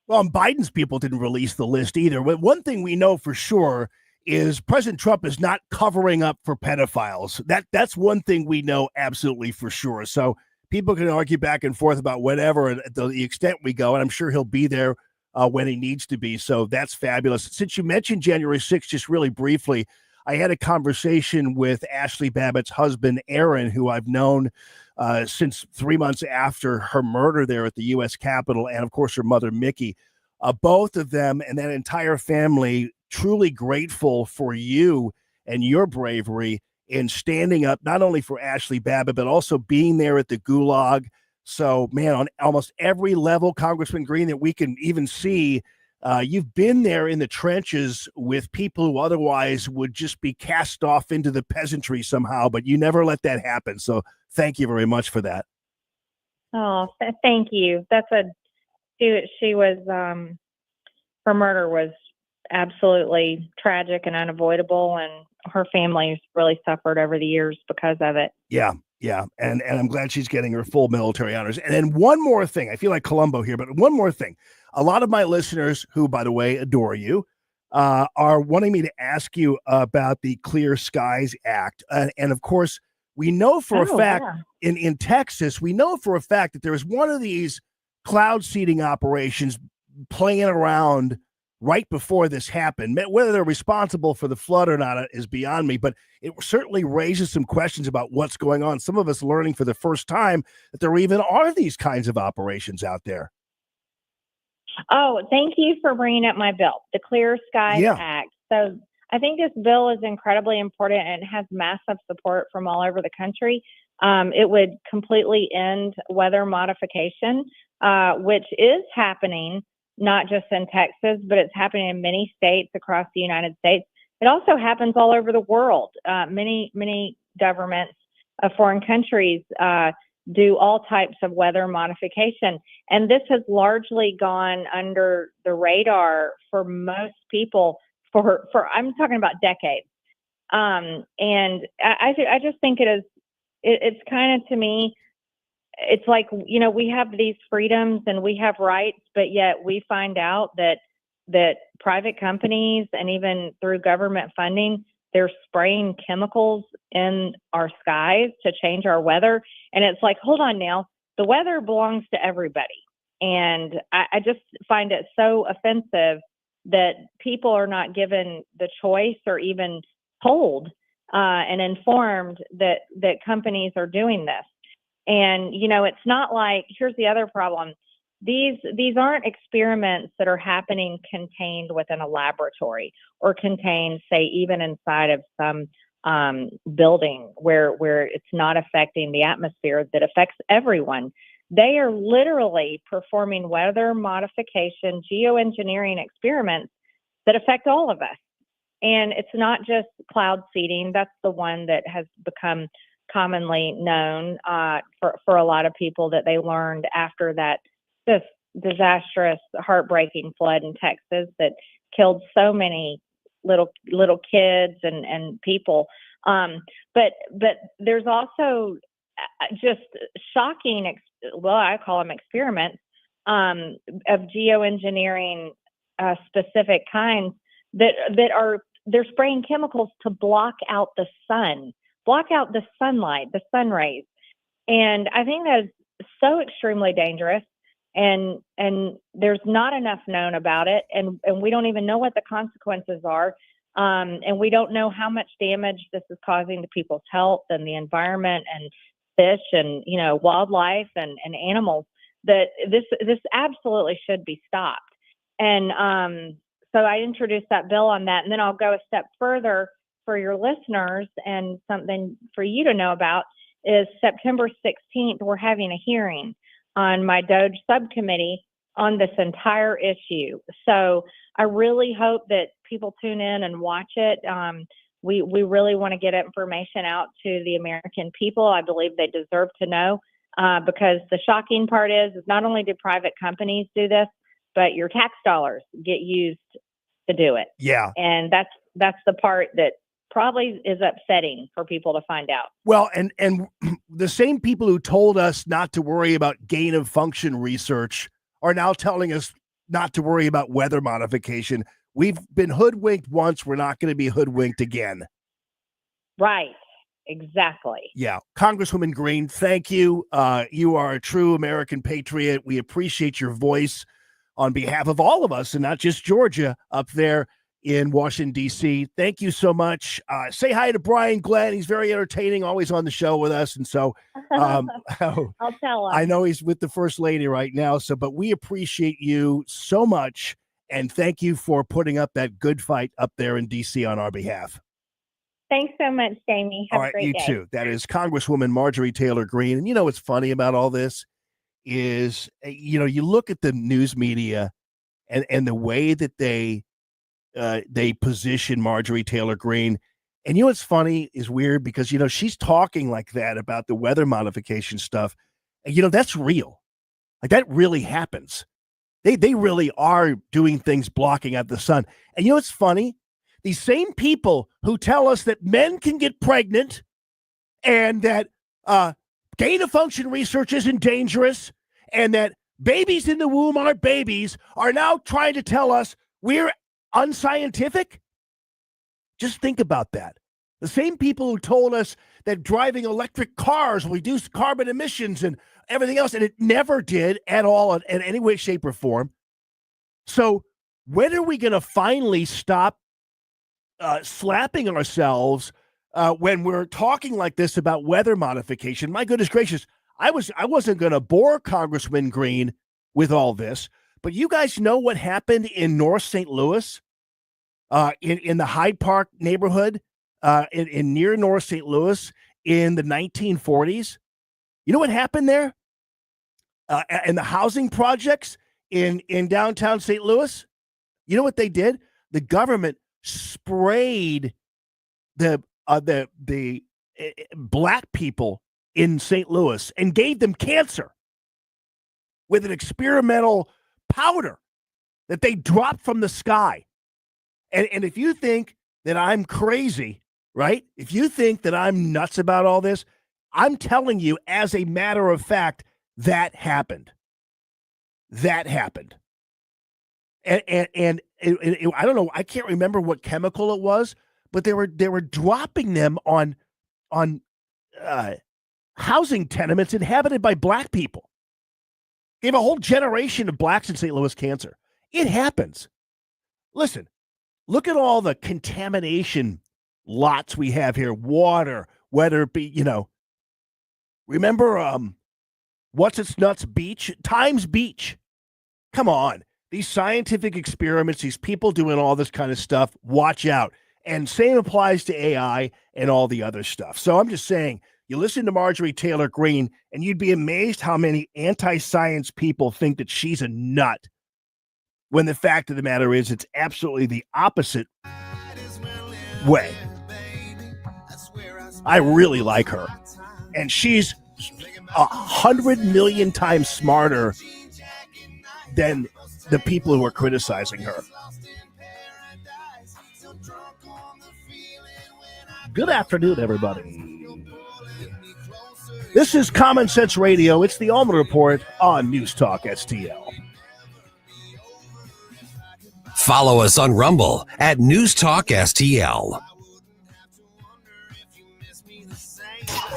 Well, and Biden's people didn't release the list either. But one thing we know for sure is President Trump is not covering up for pedophiles. That's one thing we know absolutely for sure. So people can argue back and forth about whatever at the extent we go, and I'm sure he'll be there when he needs to be. So that's fabulous. Since you mentioned January 6th, just really briefly, I had a conversation with Ashley Babbitt's husband, Aaron, who I've known since 3 months after her murder there at the U.S. Capitol, and of course her mother, Mickey. Both of them and that entire family truly grateful for you and your bravery in standing up, not only for Ashley Babbitt, but also being there at the Gulag. So, man, on almost every level, Congressman Green, that we can even see, you've been there in the trenches with people who otherwise would just be cast off into the peasantry somehow, but you never let that happen. So thank you very much for that. Oh, thank you. She was, her murder was absolutely tragic and unavoidable, and her family's really suffered over the years because of it. Yeah. Yeah. And I'm glad she's getting her full military honors. And then one more thing, I feel like Columbo here, but one more thing. A lot of my listeners, who, by the way, adore you, are wanting me to ask you about the Clear Skies Act. And of course, we know for a fact in Texas, we know for a fact that there was one of these cloud seeding operations playing around right before this happened. Whether they're responsible for the flood or not is beyond me, but it certainly raises some questions about what's going on. Some of us learning for the first time that there even are these kinds of operations out there. Oh, thank you for bringing up my bill, the Clear Skies Act. So I think this bill is incredibly important and has massive support from all over the country. It would completely end weather modification, which is happening not just in Texas, but it's happening in many states across the United States. It also happens all over the world. Many governments of foreign countries do all types of weather modification. And this has largely gone under the radar for most people for I'm talking about decades. And I just think it's kind of, to me, it's like, we have these freedoms and we have rights, but yet we find out that private companies and even through government funding, they're spraying chemicals in our skies to change our weather. And it's like, hold on now, the weather belongs to everybody. And I just find it so offensive that people are not given the choice or even told and informed that companies are doing this. And, it's not like, here's the other problem. These aren't experiments that are happening contained within a laboratory or contained, say, even inside of some building where it's not affecting the atmosphere that affects everyone. They are literally performing weather modification, geoengineering experiments that affect all of us. And it's not just cloud seeding. That's the one that has become commonly known for a lot of people, that they learned after that just disastrous, heartbreaking flood in Texas that killed so many little kids and people. But there's also just shocking, I call them experiments of geoengineering specific kinds they're spraying chemicals to block out the sun, block out the sunlight, the sun rays. And I think that is so extremely dangerous. And there's not enough known about it. And we don't even know what the consequences are. And we don't know how much damage this is causing to people's health and the environment and fish and, wildlife and animals, that this absolutely should be stopped. And so I introduced that bill on that. And then I'll go a step further for your listeners, and something for you to know about is September 16th, we're having a hearing on my DOGE subcommittee on this entire issue. So I really hope that people tune in and watch it. We really want to get information out to the American people. I believe they deserve to know, because the shocking part is not only do private companies do this, but your tax dollars get used to do it. Yeah. And that's the part that probably is upsetting for people to find out. Well, and the same people who told us not to worry about gain of function research are now telling us not to worry about weather modification. We've been hoodwinked once. We're not going to be hoodwinked again. Right. Exactly. Yeah. Congresswoman Green, thank you. You are a true American patriot. We appreciate your voice on behalf of all of us, and not just Georgia up there in Washington, D.C. Thank you so much. Say hi to Brian Glenn. He's very entertaining, always on the show with us. And so I'll tell him. I know he's with the First Lady right now. But we appreciate you so much. And thank you for putting up that good fight up there in D.C. on our behalf. Thanks so much, Jamie. Have All a right, great you day. too. That is Congresswoman Marjorie Taylor Greene. And you know what's funny about all this is, you look at the news media and the way that they position Marjorie Taylor Greene. And you know what's funny is weird because, she's talking like that about the weather modification stuff. And, that's real. Like that really happens. They really are doing things blocking out the sun. And you know what's funny? These same people who tell us that men can get pregnant and that gain-of-function research isn't dangerous and that babies in the womb aren't babies are now trying to tell us we're unscientific? Just think about that. The same people who told us that driving electric cars will reduce carbon emissions and everything else, and it never did at all in any way, shape, or form. So when are we going to finally stop slapping ourselves when we're talking like this about weather modification? My goodness gracious, I wasn't going to bore Congressman Greene with all this, but you guys know what happened in North St. Louis, in the Hyde Park neighborhood, in near North St. Louis in the 1940s? You know what happened there? And the housing projects in downtown St. Louis? You know what they did? The government sprayed the black people in St. Louis and gave them cancer with an experimental powder that they dropped from the sky. And if you think that I'm crazy, right? If you think that I'm nuts about all this, I'm telling you, as a matter of fact, that happened. That happened. And I don't know, I can't remember what chemical it was, but they were dropping them on housing tenements inhabited by black people. Gave a whole generation of blacks in St. Louis cancer. It happens. Listen, look at all the contamination lots we have here. Water, whether it be, remember What's Its Nuts Beach? Times Beach. Come on. These scientific experiments, these people doing all this kind of stuff, watch out. And same applies to AI and all the other stuff. So I'm just saying, you listen to Marjorie Taylor Greene, and you'd be amazed how many anti-science people think that she's a nut, when the fact of the matter is it's absolutely the opposite way. I really like her. And she's 100 million times smarter than the people who are criticizing her. Good afternoon, everybody. This is Common Sense Radio. It's the Allman Report on News Talk STL. Follow us on Rumble at News Talk STL.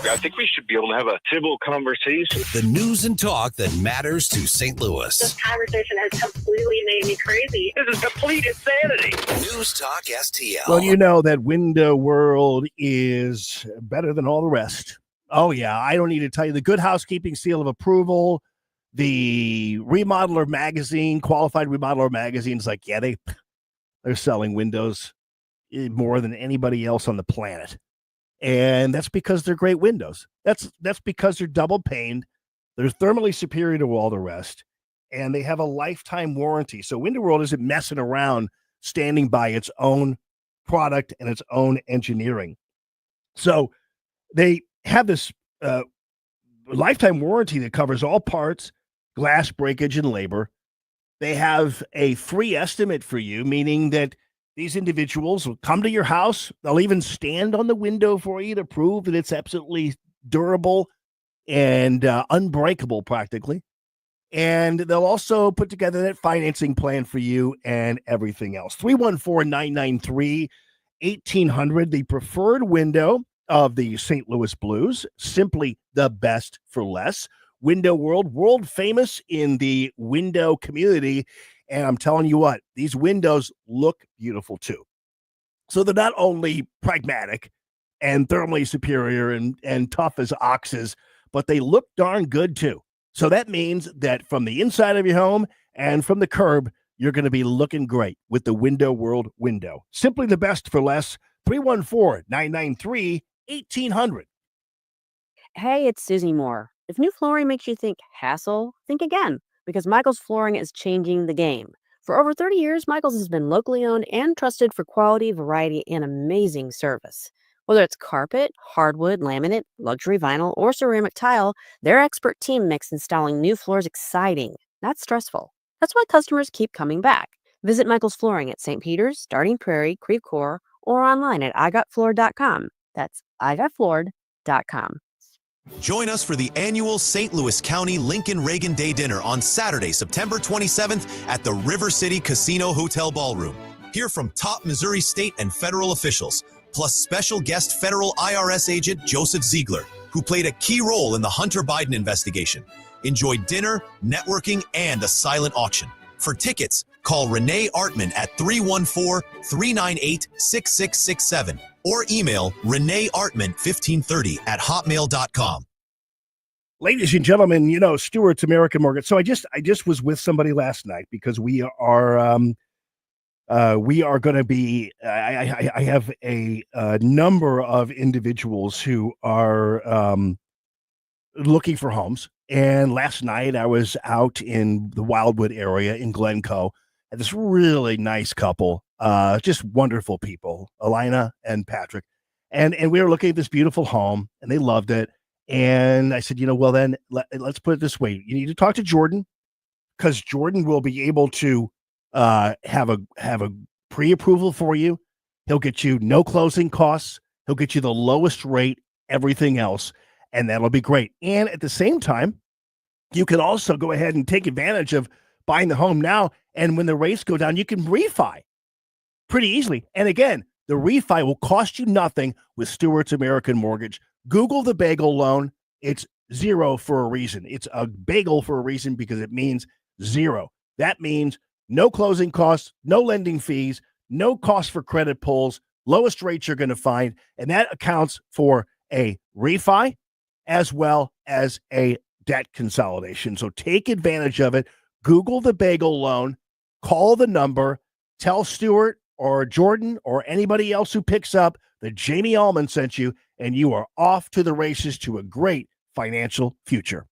I think we should be able to have a civil conversation. The news and talk that matters to St. Louis. This conversation has completely made me crazy. This is complete insanity. News Talk STL. Well, you know that Window World is better than all the rest. Oh, yeah. I don't need to tell you. The Good Housekeeping Seal of Approval, the Remodeler Magazine, Qualified Remodeler Magazine is like, yeah, they're selling windows more than anybody else on the planet. And that's because they're great windows. That's because they're double paned. They're thermally superior to all the rest. And they have a lifetime warranty. So Window World isn't messing around, standing by its own product and its own engineering. So they have this lifetime warranty that covers all parts, glass breakage, and labor. They have a free estimate for you, meaning that these individuals will come to your house. They'll even stand on the window for you to prove that it's absolutely durable and unbreakable practically. And they'll also put together that financing plan for you and everything else. 314-993-1800, the preferred window of the St. Louis Blues, simply the best for less. Window World, world famous in the window community. And I'm telling you what, these windows look beautiful too. So they're not only pragmatic and thermally superior and tough as oxes, but they look darn good too. So that means that from the inside of your home and from the curb, you're going to be looking great with the Window World window. Simply the best for less. 314-993-1800. Hey, it's Susie Moore. If new flooring makes you think hassle, think again, because Michael's Flooring is changing the game. For over 30 years, Michael's has been locally owned and trusted for quality, variety, and amazing service. Whether it's carpet, hardwood, laminate, luxury vinyl, or ceramic tile, their expert team makes installing new floors exciting, not stressful. That's why customers keep coming back. Visit Michael's Flooring at St. Peter's, Starting Prairie, Creve Coeur, or online at igotfloored.com. That's igotfloored.com. Join us for the annual St. Louis County Lincoln Reagan Day Dinner on Saturday, September 27th at the River City Casino Hotel Ballroom. Hear from top Missouri state and federal officials, plus special guest federal IRS agent Joseph Ziegler, who played a key role in the Hunter Biden investigation. Enjoy dinner, networking, and a silent auction. For tickets, call Renee Artman at 314-398-6667 or email reneeartman1530 at hotmail.com. Ladies and gentlemen, Stewart's American Mortgage. So I just was with somebody last night because we are going to be. I have a number of individuals who are looking for homes. And last night I was out in the Wildwood area in Glencoe, and this really nice couple, just wonderful people, Alina and Patrick. And we were looking at this beautiful home, and they loved it. And I said, well, then let's put it this way. You need to talk to Jordan, because Jordan will be able to have a pre-approval for you. He'll get you no closing costs. He'll get you the lowest rate, everything else. And that'll be great. And at the same time, you can also go ahead and take advantage of buying the home now. And when the rates go down, you can refi pretty easily. And again, the refi will cost you nothing with Stewart's American Mortgage. Google the bagel loan. It's zero for a reason. It's a bagel for a reason, because it means zero. That means no closing costs, no lending fees, no cost for credit pulls, lowest rates you're going to find. And that accounts for a refi as well as a debt consolidation. So take advantage of it. Google the bagel loan, call the number, tell Stewart or Jordan or anybody else who picks up that Jamie Allman sent you, and you are off to the races to a great financial future.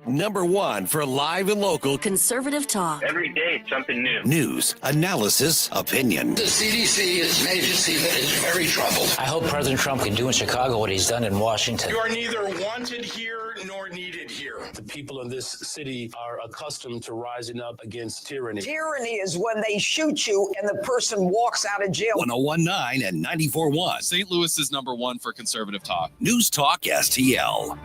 Number one for live and local conservative talk. Every day, something new. News, analysis, opinion. The CDC is an agency that is very troubled. I hope President Trump can do in Chicago what he's done in Washington. You are neither wanted here nor needed here. The people in this city are accustomed to rising up against tyranny. Tyranny is when they shoot you and the person walks out of jail. 101.9 and 94.1. St. Louis is number one for conservative talk. News Talk STL.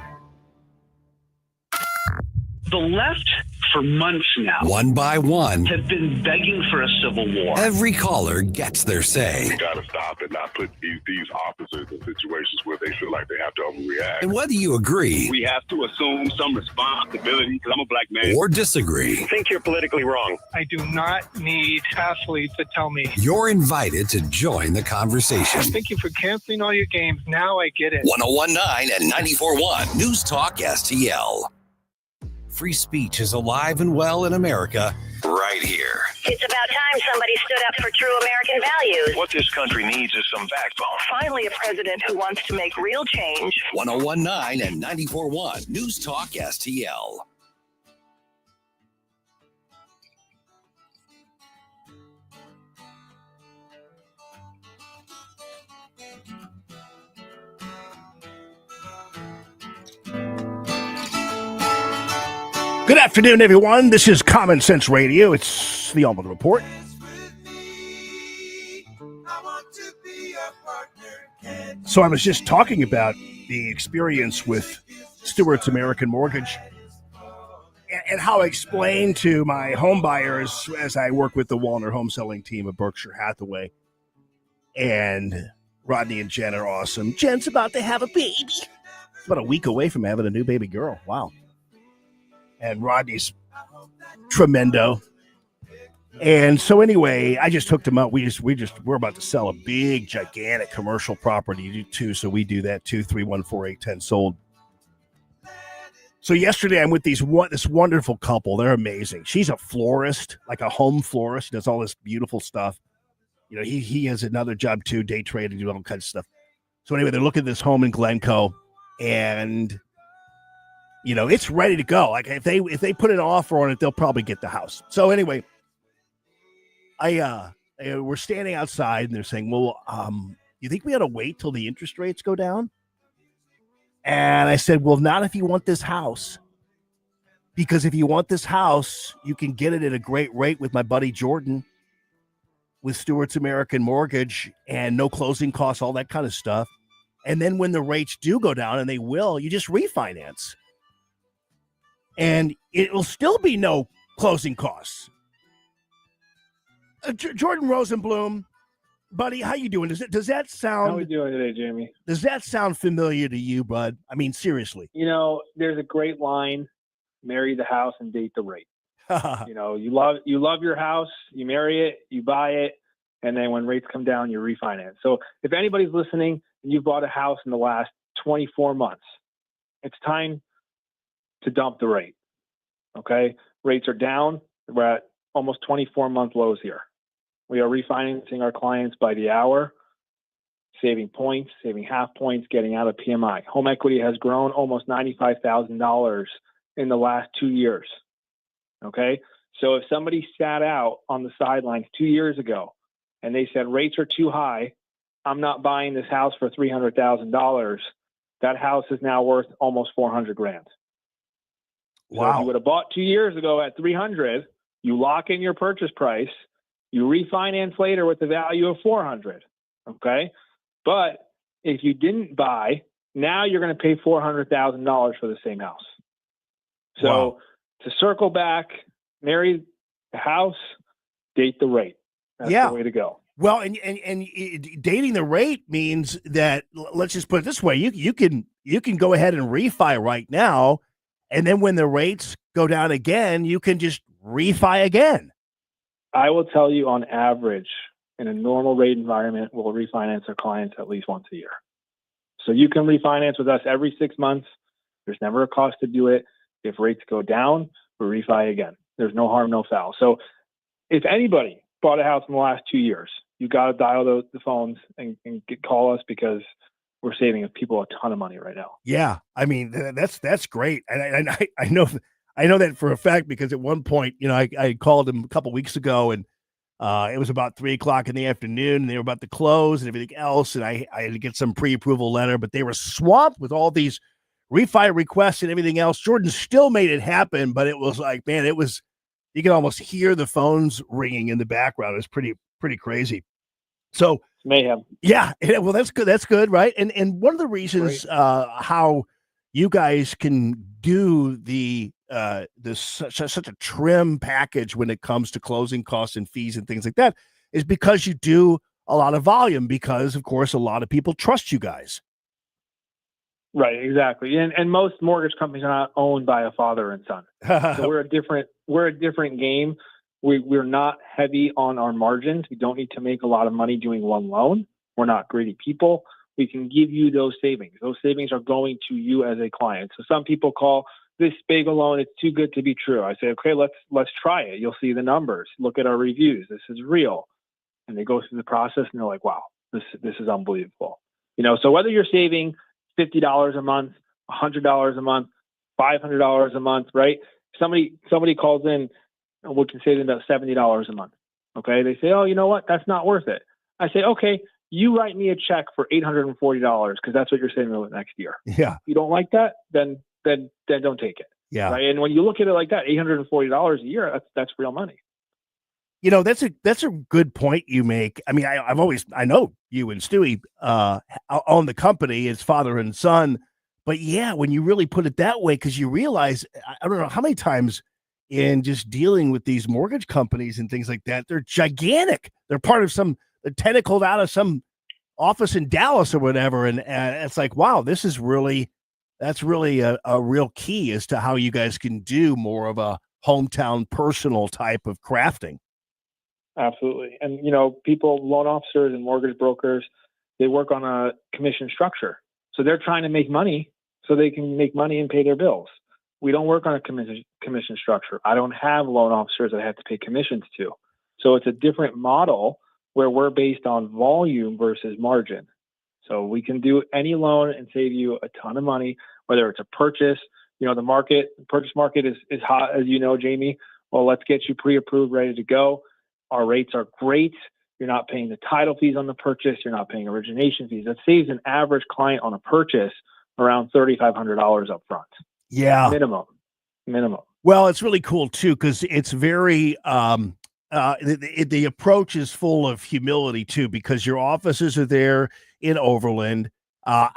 The left, for months now, one by one, have been begging for a civil war. Every caller gets their say. We got to stop and not put these officers in situations where they feel like they have to overreact. And whether you agree, we have to assume some responsibility, because I'm a black man, or disagree, I think you're politically wrong. I do not need athletes to tell me. You're invited to join the conversation. Thank you for canceling all your games. Now I get it. 101.9 and 94.1 News Talk STL. Free speech is alive and well in America right here. It's about time somebody stood up for true American values. What this country needs is some backbone. Finally, a president who wants to make real change. 101.9 and 94.1 News Talk STL. Good afternoon, everyone. This is Common Sense Radio. It's the Allman Report. So I was just talking about the experience with Stewart's American Mortgage and how I explained to my home buyers as I work with the Walner home selling team of Berkshire Hathaway. And Rodney and Jen are awesome. Jen's about to have a baby. It's about a week away from having a new baby girl. Wow. And Rodney's tremendo. And so anyway, I just hooked him up. We're about to sell a big, gigantic commercial property too. So we do that too. 314-810 sold. So yesterday I'm with this wonderful couple. They're amazing. She's a florist, like a home florist, does all this beautiful stuff. You know, he has another job too, day trade and do all kinds of stuff. So anyway, they're looking at this home in Glencoe, and you know, it's ready to go. Like if they put an offer on it, they'll probably get the house. So anyway, we're standing outside and they're saying, well, you think we ought to wait till the interest rates go down? And I said, well, not if you want this house, because if you want this house, you can get it at a great rate with my buddy Jordan with Stewart's American Mortgage and no closing costs, all that kind of stuff. And then when the rates do go down, and they will, you just refinance. And it will still be no closing costs. Jordan Rosenblum, buddy, how you doing? Does that sound? How are we doing today, Jamie? Does that sound familiar to you, bud? I mean, seriously. You know, there's a great line: marry the house and date the rate. You know, you love your house, you marry it, you buy it, and then when rates come down, you refinance. So if anybody's listening and you bought a house in the last 24 months, it's time to dump the rate. Okay, rates are down. We're at almost 24-month lows here. We are refinancing our clients by the hour, saving points, saving half points, getting out of PMI. Home equity has grown almost $95,000 in the last 2 years. Okay, so if somebody sat out on the sidelines 2 years ago and they said rates are too high, I'm not buying this house for $300,000, that house is now worth almost $400,000. Wow. So if you would have bought 2 years ago at 300, you lock in your purchase price, you refinance later with the value of 400. Okay. But if you didn't buy, now you're going to pay $400,000 for the same house. So Wow. To circle back, marry the house, date the rate. That's the way to go. Well, and dating the rate means that, let's just put it this way, you can go ahead and refi right now, and then when the rates go down again, you can just refi again. I will tell you, on average, in a normal rate environment, we'll refinance our clients at least once a year. So you can refinance with us every 6 months. There's never a cost to do it. If rates go down, we refi again. There's no harm, no foul. So if anybody bought a house in the last 2 years, you got to dial the phones and call us, because we're saving people a ton of money right now. Yeah, I mean, that's great, and I know that for a fact, because at one point, you know, I called him a couple weeks ago, and it was about 3:00 in the afternoon, and they were about to close and everything else, and I had to get some pre-approval letter, but they were swamped with all these refi requests and everything else. Jordan still made it happen, but it was like, man, you can almost hear the phones ringing in the background. It was pretty crazy. So mayhem. Yeah. Well, that's good. That's good. Right. And one of the reasons how you guys can do such a trim package when it comes to closing costs and fees and things like that is because you do a lot of volume, because of course a lot of people trust you guys. Right, exactly. And most mortgage companies are not owned by a father and son. So we're a different game. We're not heavy on our margins. We don't need to make a lot of money doing one loan. We're not greedy people. We can give you those savings. Those savings are going to you as a client. So some people call this big a loan, it's too good to be true. I say, okay, let's try it. You'll see the numbers. Look at our reviews. This is real. And they go through the process and they're like, wow, this is unbelievable. You know, so whether you're saving $50 a month, $100 a month, $500 a month, right? Somebody calls in, and we can save them about $70 a month. Okay. They say, oh, you know what? That's not worth it. I say, okay, you write me a check for $840 because that's what you're saving over the next year. Yeah. If you don't like that, then don't take it. Yeah. Right. And when you look at it like that, $840 a year, that's real money. You know, that's a good point you make. I mean, I know you and Stewie own the company as father and son, but yeah, when you really put it that way, because you realize, I don't know how many times in just dealing with these mortgage companies and things like that, they're gigantic. They're part of they're tentacled out of some office in Dallas or whatever, and it's like, wow, that's really a real key as to how you guys can do more of a hometown personal type of crafting. Absolutely. And, people, loan officers and mortgage brokers, they work on a commission structure. So they're trying to make money so they can make money and pay their bills. We don't work on a commission structure. I don't have loan officers that I have to pay commissions to. So it's a different model where we're based on volume versus margin. So we can do any loan and save you a ton of money, whether it's a purchase. The purchase market is hot, as you know, Jamie. Well, let's get you pre-approved, ready to go. Our rates are great. You're not paying the title fees on the purchase. You're not paying origination fees. That saves an average client on a purchase around $3,500 up front. Yeah. Minimum. Well, it's really cool too, because it's very the approach is full of humility too, because your offices are there in Overland.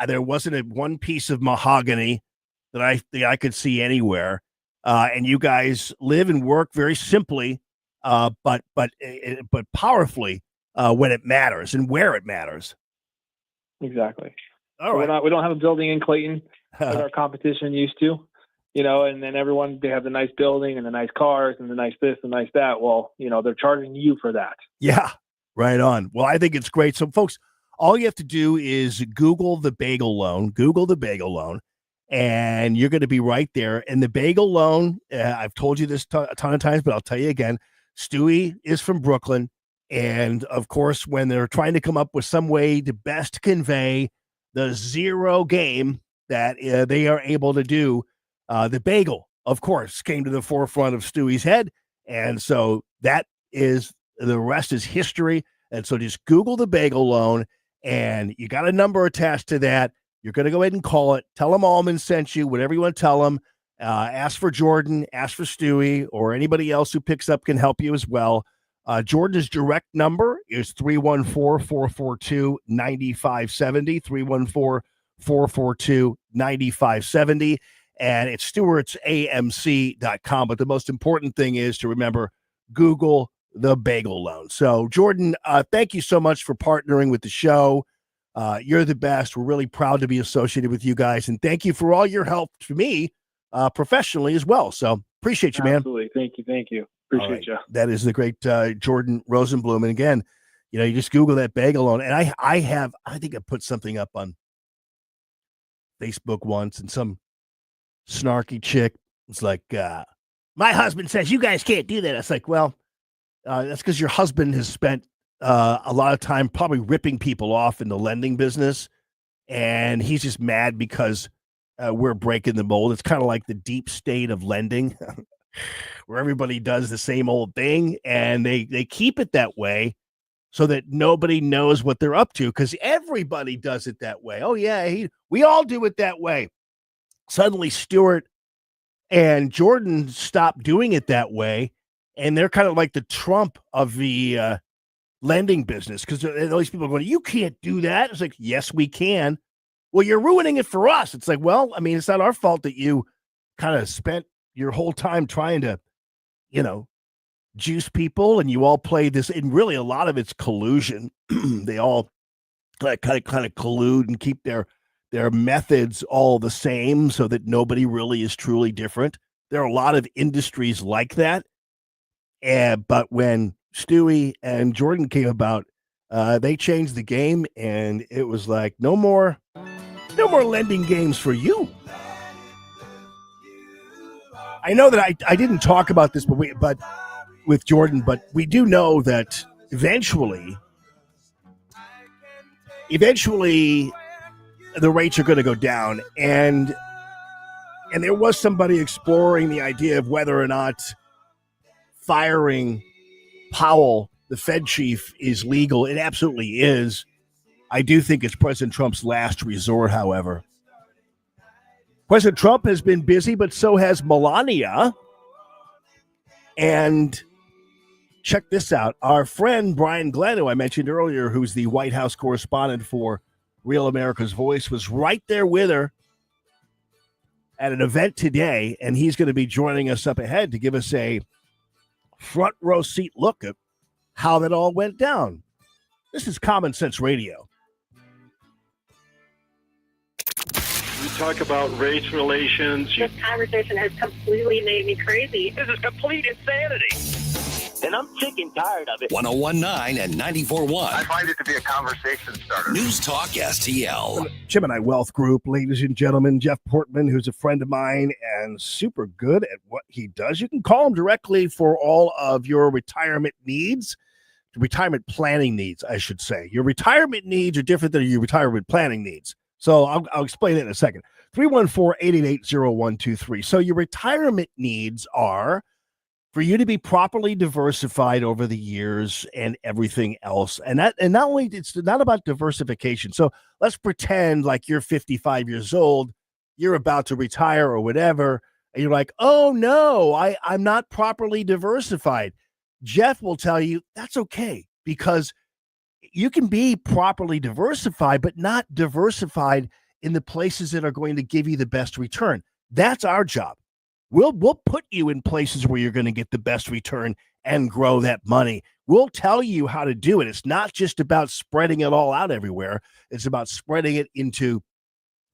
There wasn't one piece of mahogany that I could see anywhere, and you guys live and work very simply, but powerfully when it matters and where it matters. Exactly. All right. We don't have a building in Clayton like our competition used to. And then they have the nice building and the nice cars and the nice this and nice that. Well, they're charging you for that. Yeah, right on. Well, I think it's great. So, folks, all you have to do is Google the bagel loan, and you're going to be right there. And the bagel loan, I've told you this a ton of times, but I'll tell you again, Stewie is from Brooklyn. And, of course, when they're trying to come up with some way to best convey the zero game that they are able to do, the bagel, of course, came to the forefront of Stewie's head. And so the rest is history. And so just Google the bagel loan, and you got a number attached to that. You're going to go ahead and call it. Tell them Allman sent you, whatever you want to tell them. Ask for Jordan, ask for Stewie, or anybody else who picks up can help you as well. Jordan's direct number is 314-442-9570, 314-442-9570. And it's stewartsamc.com. But the most important thing is to remember, Google the bagel loan. So, Jordan, thank you so much for partnering with the show. You're the best. We're really proud to be associated with you guys. And thank you for all your help to me professionally as well. So, appreciate you, man. Absolutely. Thank you. Appreciate you. That is the great Jordan Rosenblum. And again, you just Google that bagel loan. And I think I put something up on Facebook once, and some snarky chick was like, my husband says you guys can't do that. It's like, well, that's because your husband has spent a lot of time probably ripping people off in the lending business, and he's just mad because we're breaking the mold. It's kind of like the deep state of lending where everybody does the same old thing, and they keep it that way so that nobody knows what they're up to, because everybody does it that way. Oh yeah, we all do it that way. Suddenly Stewart and Jordan stopped doing it that way, and they're kind of like the Trump of the lending business, because all these people are going, you can't do that. It's like, yes, we can. Well, you're ruining it for us. It's like, well, I mean, it's not our fault that you kind of spent your whole time trying to, juice people, and you all play this, and really a lot of it's collusion. They all kind of collude and keep their methods all the same so that nobody really is truly different. There are a lot of industries like that. But when Stewie and Jordan came about, they changed the game, and it was like, no more lending games for you. I know that I didn't talk about this, but with Jordan, but we do know that eventually the rates are going to go down, and there was somebody exploring the idea of whether or not firing Powell, the Fed chief, is legal. It absolutely is. I do think it's President Trump's last resort, however. President Trump has been busy, but so has Melania. And check this out. Our friend Brian Glenn, who I mentioned earlier, who's the White House correspondent for Real America's Voice, was right there with her at an event today, and he's going to be joining us up ahead to give us a front row seat look at how that all went down. This is Common Sense Radio. talk about race relations. This conversation has completely made me crazy. This is complete insanity. And I'm sick and tired of it. 101.9 and 94.1. I find it to be a conversation starter. News Talk STL. Gemini Wealth Group, ladies and gentlemen, Jeff Portman, who's a friend of mine and super good at what he does. You can call him directly for all of your retirement needs, retirement planning needs, I should say. Your retirement needs are different than your retirement planning needs. So I'll explain it in a second. 314-888-0123. So your retirement needs are for you to be properly diversified over the years and everything else. And not only, it's not about diversification. So let's pretend like you're 55 years old, you're about to retire or whatever, and you're like, oh no, I'm not properly diversified. Jeff will tell you that's okay, because you can be properly diversified, but not diversified in the places that are going to give you the best return. That's our job. We'll put you in places where you're going to get the best return and grow that money. We'll tell you how to do it. It's not just about spreading it all out everywhere. It's about spreading it into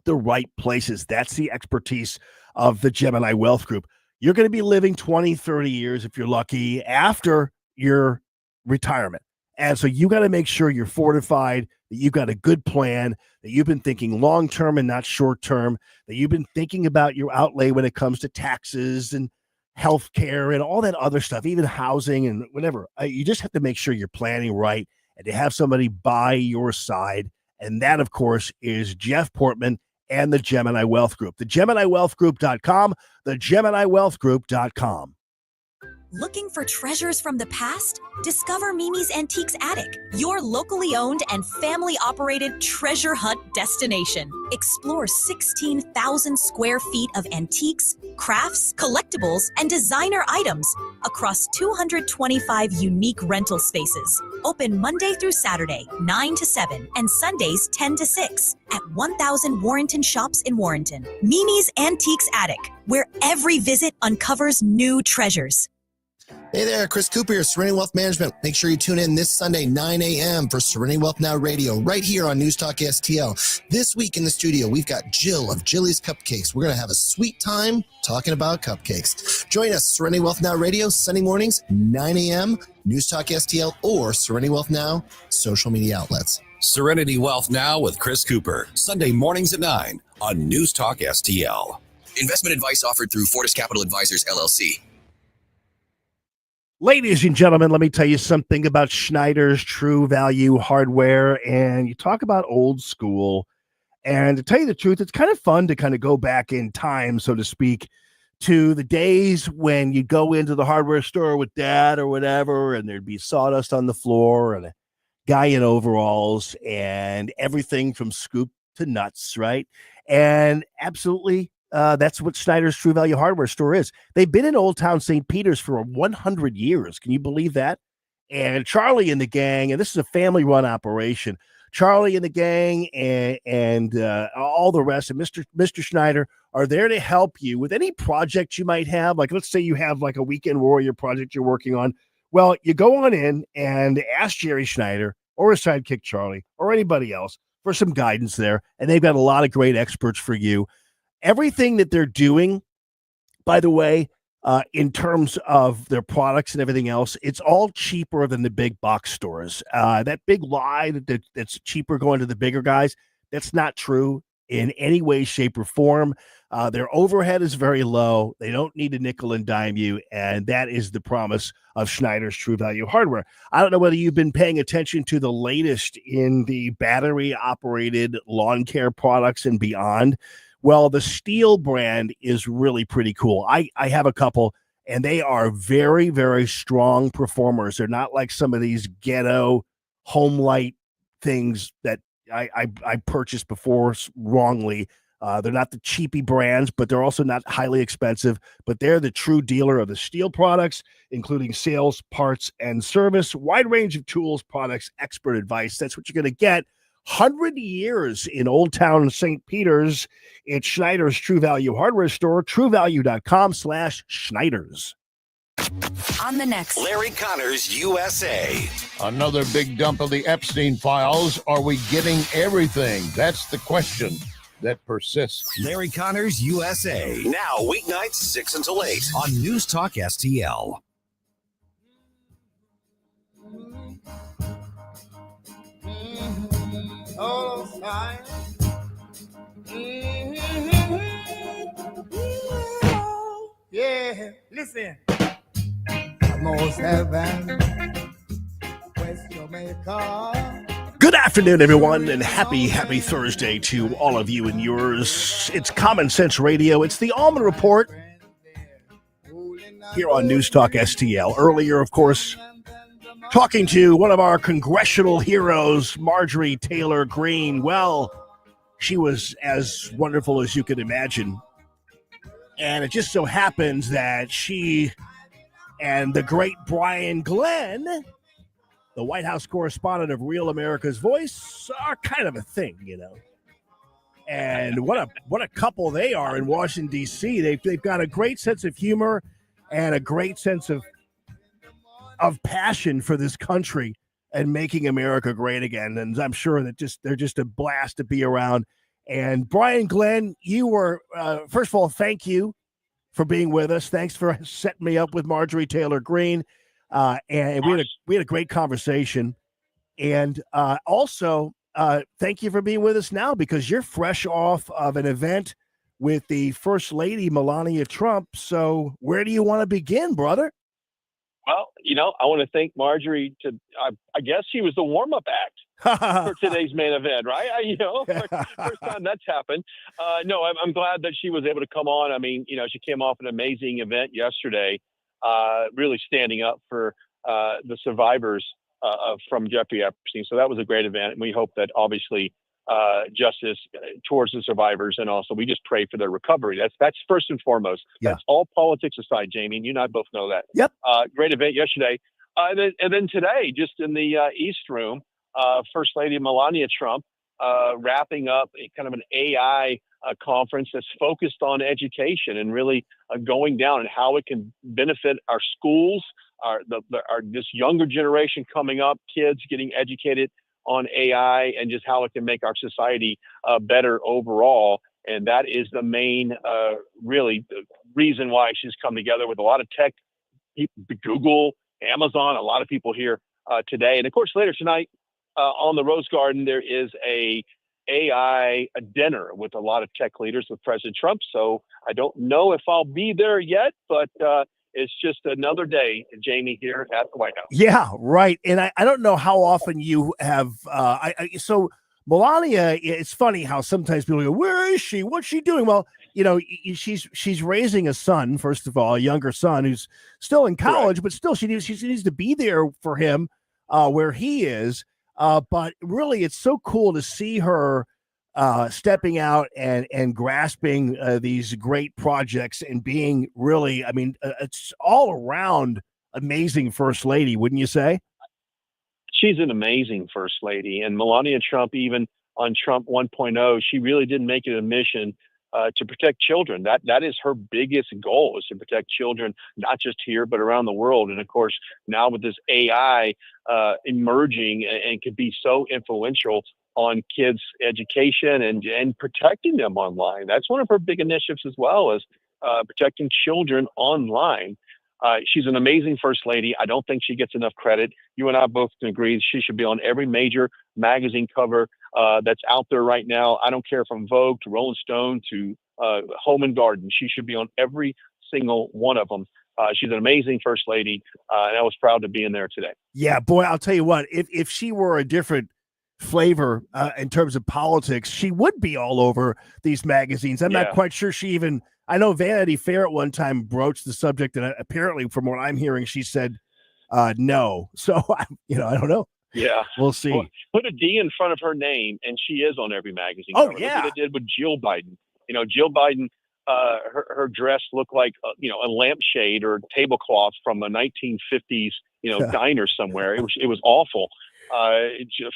the right places. That's the expertise of the Gemini Wealth Group. You're going to be living 20, 30 years, if you're lucky, after your retirement. And so you got to make sure you're fortified, that you've got a good plan, that you've been thinking long-term and not short-term, that you've been thinking about your outlay when it comes to taxes and healthcare and all that other stuff, even housing and whatever. You just have to make sure you're planning right and to have somebody by your side. And that, of course, is Jeff Portman and the Gemini Wealth Group. The GeminiWealthGroup.com, the GeminiWealthGroup.com. Looking for treasures from the past? Discover Mimi's Antiques Attic, your locally owned and family-operated treasure hunt destination. Explore 16,000 square feet of antiques, crafts, collectibles, and designer items across 225 unique rental spaces. Open Monday through Saturday, 9 to 7, and Sundays, 10 to 6, at 1000 Warrenton Shops in Warrenton. Mimi's Antiques Attic, where every visit uncovers new treasures. Hey there, Chris Cooper here, Serenity Wealth Management. Make sure you tune in this Sunday, 9 a.m. for Serenity Wealth Now Radio, right here on News Talk STL. This week in the studio, we've got Jill of Jilly's Cupcakes. We're going to have a sweet time talking about cupcakes. Join us, Serenity Wealth Now Radio, Sunday mornings, 9 a.m., News Talk STL, or Serenity Wealth Now social media outlets. Serenity Wealth Now with Chris Cooper, Sunday mornings at 9 on News Talk STL. Investment advice offered through Fortis Capital Advisors, LLC. Ladies and gentlemen, let me tell you something about Schneider's True Value Hardware. And you talk about old school. And to tell you the truth, it's kind of fun to kind of go back in time, so to speak, to the days when you go into the hardware store with dad or whatever, and there'd be sawdust on the floor and a guy in overalls and everything from scoop to nuts, right? And absolutely, that's what Schneider's True Value Hardware Store is. They've been in Old Town St. Peter's for 100 years. Can you believe that? And Charlie and the gang, and this is a family-run operation, Charlie and the gang and all the rest, and Mr. Schneider are there to help you with any project you might have. Like, let's say you have like a Weekend Warrior project you're working on. Well, you go on in and ask Jerry Schneider or his sidekick Charlie or anybody else for some guidance there, and they've got a lot of great experts for you. Everything that they're doing, by the way, in terms of their products and everything else, it's all cheaper than the big box stores. That big lie that's cheaper going to the bigger guys, that's not true in any way, shape, or form. Their overhead is very low. They don't need to nickel and dime you, and that is the promise of Schneider's True Value Hardware. I don't know whether you've been paying attention to the latest in the battery-operated lawn care products and beyond. Well, the Steel brand is really pretty cool. I have a couple, and they are very, very strong performers. They're not like some of these ghetto home light things that I purchased before wrongly. They're not the cheapy brands, but they're also not highly expensive. But they're the true dealer of the Steel products, including sales, parts, and service, wide range of tools, products, expert advice. That's what you're going to get. 100 years in Old Town St. Peter's. It's Schneider's True Value Hardware Store, truevalue.com/Schneiders. On the next Larry Connors USA. Another big dump of the Epstein files. Are we getting everything? That's the question. that persists. Larry Connors USA. Now, weeknights 6 until 8 on News Talk STL. Oh, fire. Yeah, listen. Most heaven, West Jamaica. Good afternoon, everyone, and happy Thursday to all of you and yours. It's Common Sense Radio. It's the Allman Report here on News Talk STL. Earlier, of course, talking to one of our congressional heroes, Marjorie Taylor Greene. Well, she was as wonderful as you could imagine. And it just so happens that she and the great Brian Glenn, the White House correspondent of Real America's Voice, are kind of a thing, you know. And what a couple they are in Washington, D.C. They've got a great sense of humor and a great sense of passion for this country and making America great again. And I'm sure that they're just a blast to be around. And Brian Glenn, you were, first of all, thank you for being with us. Thanks for setting me up with Marjorie Taylor Greene. And we had a great conversation. And also, thank you for being with us now, because you're fresh off of an event with the First Lady, Melania Trump. So where do you want to begin, brother? Well, I want to thank Marjorie. I guess she was the warm-up act for today's main event, right? First time that's happened. No, I'm glad that she was able to come on. I mean, she came off an amazing event yesterday, really standing up for the survivors from Jeffrey Epstein. So that was a great event. And we hope that obviously justice towards the survivors, and also we just pray for their recovery. That's first and foremost. Yeah. That's all politics aside, Jamie, and you and I both know that. Yep. Great event yesterday. And then today, just in the East Room, First Lady Melania Trump wrapping up kind of an AI conference that's focused on education and really going down and how it can benefit our schools, our this younger generation coming up, kids getting educated on AI, and just how it can make our society better overall. And that is the main, really, the reason why she's come together with a lot of tech people, Google, Amazon, a lot of people here today. And of course, later tonight on the Rose Garden, there is a dinner with a lot of tech leaders with President Trump. So I don't know if I'll be there yet, but it's just another day, Jamie, here at the White House. Yeah, right. And I don't know how often you have. So Melania, it's funny how sometimes people go, "Where is she? What's she doing?" Well, she's raising a son, first of all, a younger son who's still in college, Correct. But still she needs to be there for him where he is. But really, it's so cool to see her stepping out and grasping these great projects and being really, it's all around amazing First Lady, wouldn't you say? She's an amazing First Lady. And Melania Trump, even on Trump 1.0, she really did make it a mission to protect children. That is her biggest goal, is to protect children, not just here, but around the world. And of course, now with this AI emerging and could be so influential on kids' education and protecting them online. That's one of her big initiatives as well, as protecting children online. She's an amazing First Lady. I don't think she gets enough credit. You and I both can agree she should be on every major magazine cover that's out there right now. I don't care, from Vogue to Rolling Stone to Home and Garden. She should be on every single one of them. She's an amazing First Lady, and I was proud to be in there today. Yeah, boy, I'll tell you what, if she were a different flavor in terms of politics, she would be all over these magazines. I'm not quite sure she even, I know Vanity Fair at one time broached the subject, and apparently from what I'm hearing, she said no. So, I don't know. Yeah. We'll see. Well, put a D in front of her name, and she is on every magazine Oh, cover. yeah. Look what it did with Jill Biden. Jill Biden, her dress looked like, a lampshade or tablecloth from a 1950s, diner somewhere. It was awful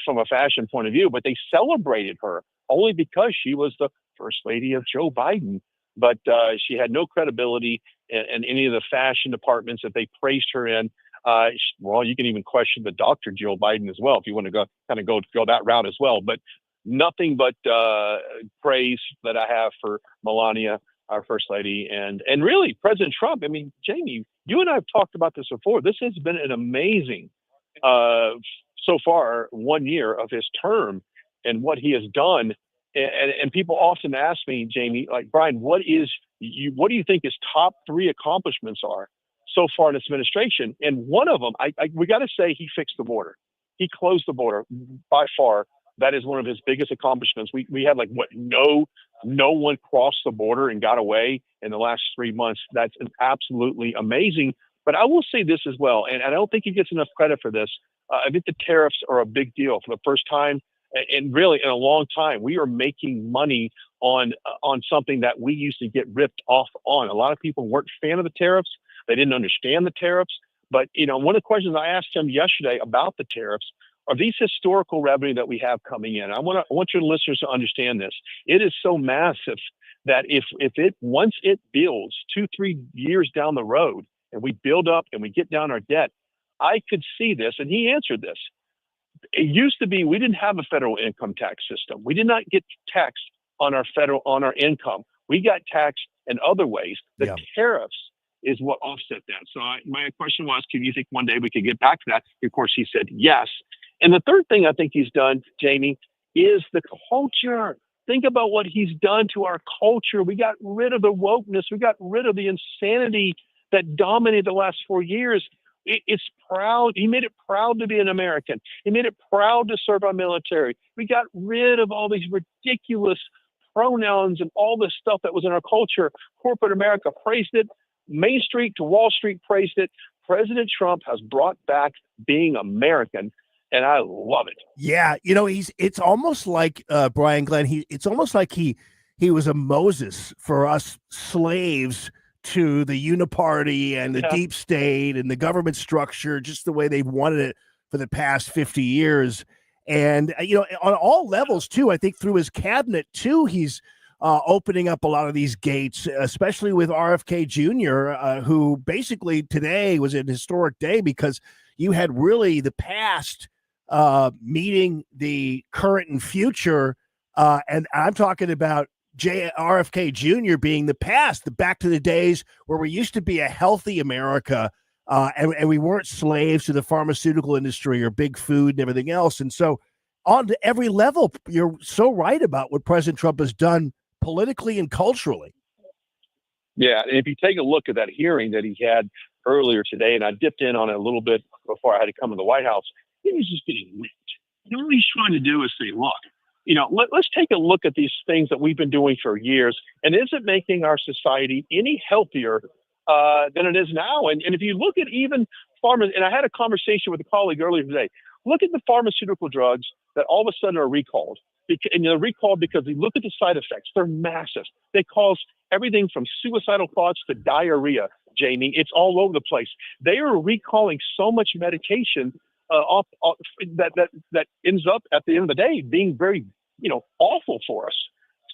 from a fashion point of view, but they celebrated her only because she was the First Lady of Joe Biden. But she had no credibility in any of the fashion departments that they praised her in. Well, you can even question the Dr. Jill Biden as well, if you want to go that route as well. But nothing but praise that I have for Melania, our First Lady, and really President Trump. I mean, Jamie, you and I have talked about this before. This has been an amazing, so far, 1 year of his term and what he has done. And people often ask me, Jamie, like, Brian, what do you think his top 3 accomplishments are so far in this administration? And one of them, we got to say, he fixed the border. He closed the border by far. That is one of his biggest accomplishments. We had no one crossed the border and got away in the last 3 months. That's absolutely amazing. But I will say this as well, and I don't think he gets enough credit for this. I think the tariffs are a big deal. For the first time, and really in a long time, we are making money on something that we used to get ripped off on. A lot of people weren't a fan of the tariffs. They didn't understand the tariffs. But, one of the questions I asked him yesterday about the tariffs are these historical revenue that we have coming in. I want your listeners to understand this. It is so massive that once it builds 2-3 years down the road and we build up and we get down our debt, I could see this, and he answered this. It used to be we didn't have a federal income tax system. We did not get taxed on our income. We got taxed in other ways. The tariffs is what offset that. So my question was, do you think one day we could get back to that? Of course, he said yes. And the third thing I think he's done, Jamie, is the culture. Think about what he's done to our culture. We got rid of the wokeness. We got rid of the insanity that dominated the last 4 years. It's proud. He made it proud to be an American. He made it proud to serve our military. We got rid of all these ridiculous pronouns and all this stuff that was in our culture. Corporate America praised it. Main Street to Wall Street praised it. President Trump has brought back being American, and I love it. Yeah, it's almost like Brian Glenn. It's almost like he was a Moses for us slaves to the uniparty and the deep state and the government structure, just the way they've wanted it for the past 50 years. And, on all levels, too, I think through his cabinet, too, he's opening up a lot of these gates, especially with RFK Jr., who basically today was an historic day because you had really the past meeting the current and future. And I'm talking about RFK Jr. being the past, back to the days where we used to be a healthy America, and we weren't slaves to the pharmaceutical industry or big food and everything else. And so on to every level, you're so right about what President Trump has done politically and culturally. Yeah, and if you take a look at that hearing that he had earlier today, and I dipped in on it a little bit before I had to come to the White House, he was just getting whipped. What he's trying to do is say, look, let's take a look at these things that we've been doing for years, and is it making our society any healthier than it is now? And if you look at even pharma, and I had a conversation with a colleague earlier today, look at the pharmaceutical drugs that all of a sudden are recalled. And they're recalled because they look at the side effects. They're massive. They cause everything from suicidal thoughts to diarrhea, Jamie. It's all over the place. They are recalling so much medication that ends up at the end of the day being very, awful for us.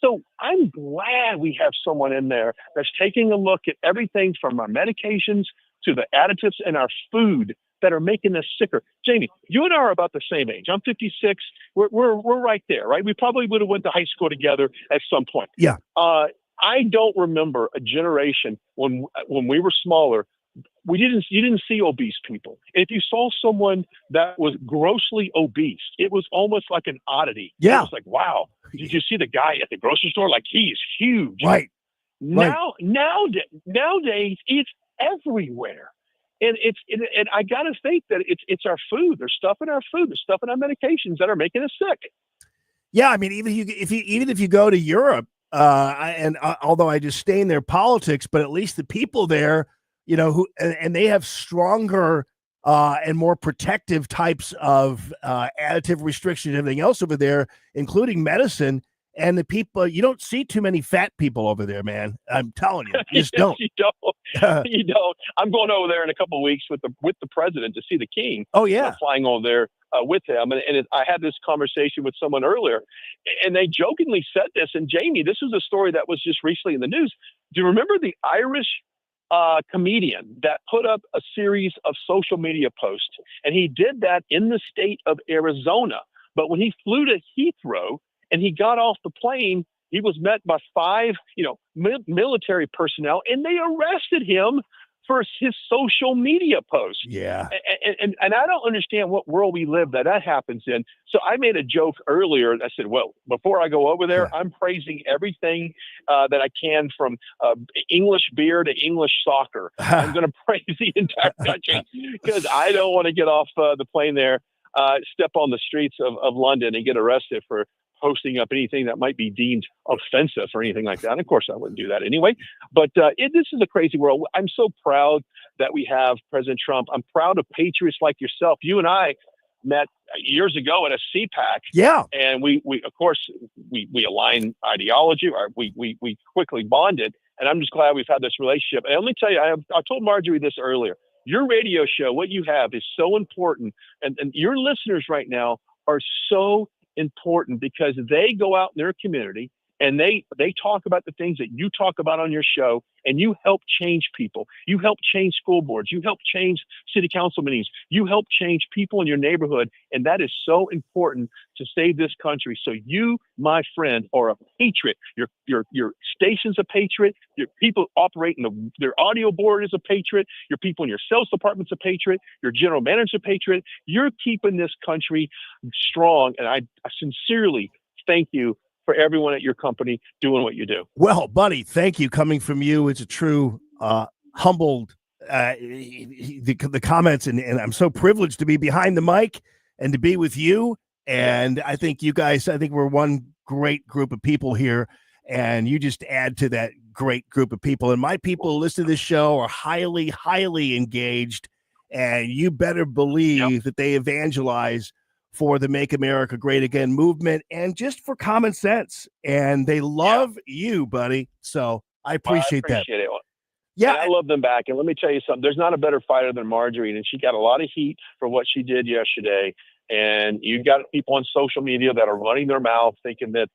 So I'm glad we have someone in there that's taking a look at everything from our medications to the additives in our food that are making us sicker. Jamie, you and I are about the same age. I'm 56. We're right there, right? We probably would have went to high school together at some point. Yeah. I don't remember a generation when we were smaller. You didn't see obese people. And if you saw someone that was grossly obese, it was almost like an oddity. Yeah. It was like, wow, did you see the guy at the grocery store? Like, he's huge. Right. Nowadays, it's everywhere. And and I gotta think that it's our food. There's stuff in our food. There's stuff in our medications that are making us sick. Yeah, I mean, even if you go to Europe, although I disdain their politics, but at least the people there, and they have stronger and more protective types of additive restrictions and everything else over there, including medicine. And the people, you don't see too many fat people over there, man. I'm telling you, you just don't. You don't. I'm going over there in a couple of weeks with the president to see the king. Oh yeah, flying over there with him. And I had this conversation with someone earlier, and they jokingly said this. And Jamie, this was a story that was just recently in the news. Do you remember the Irish comedian that put up a series of social media posts? And he did that in the state of Arizona. But when he flew to Heathrow, And he got off the plane. He was met by 5, military personnel, and they arrested him for his social media posts. Yeah. And I don't understand what world we live that happens in. So I made a joke earlier. I said, well, before I go over there, I'm praising everything that I can, from English beer to English soccer. I'm going to praise the entire country because I don't want to get off the plane there, step on the streets of London and get arrested for posting up anything that might be deemed offensive or anything like that. And of course, I wouldn't do that anyway. But this is a crazy world. I'm so proud that we have President Trump. I'm proud of patriots like yourself. You and I met years ago at a CPAC. Yeah. And we of course, we align ideology, or we quickly bonded. And I'm just glad we've had this relationship. And let me tell you, I told Marjorie this earlier. Your radio show, what you have, is so important. And your listeners right now are so important because they go out in their community and they talk about the things that you talk about on your show, and you help change people. You help change school boards. You help change city council meetings. You help change people in your neighborhood. And that is so important to save this country. So you, my friend, are a patriot. Your station's a patriot. Your people operating their audio board is a patriot. Your people in your sales department's a patriot. Your general manager's a patriot. You're keeping this country strong. And I sincerely thank you for everyone at your company doing what you do. Well, buddy, thank you. Coming from you, it's a true humbled the comments, and I'm so privileged to be behind the mic and to be with you. And I think you guys, we're one great group of people here, and you just add to that great group of people. And my people who listen to this show are highly, highly engaged, and you better believe that they evangelize for the Make America Great Again movement and just for common sense. And they love you, buddy. So I appreciate that. It. Yeah. And I love them back. And let me tell you something. There's not a better fighter than Marjorie. And she got a lot of heat for what she did yesterday. And you got people on social media that are running their mouth thinking that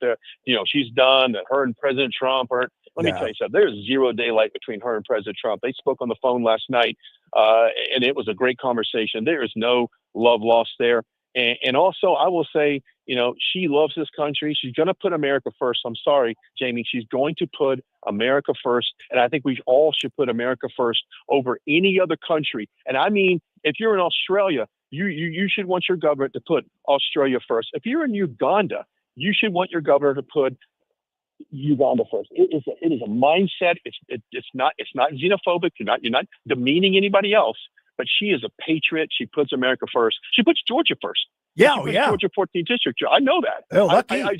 she's done, that her and President Trump are. Let me tell you something. There's zero daylight between her and President Trump. They spoke on the phone last night, and it was a great conversation. There is no love lost there. And also, I will say, she loves this country. She's going to put America first. I'm sorry, Jamie. She's going to put America first. And I think we all should put America first over any other country. And I mean, if you're in Australia, you should want your government to put Australia first. If you're in Uganda, you should want your governor to put Uganda first. It is a mindset. It's not xenophobic. You're not demeaning anybody else. But she is a patriot. She puts America first. She puts Georgia first. Yeah, Georgia 14th district. I know that. Oh, lucky. I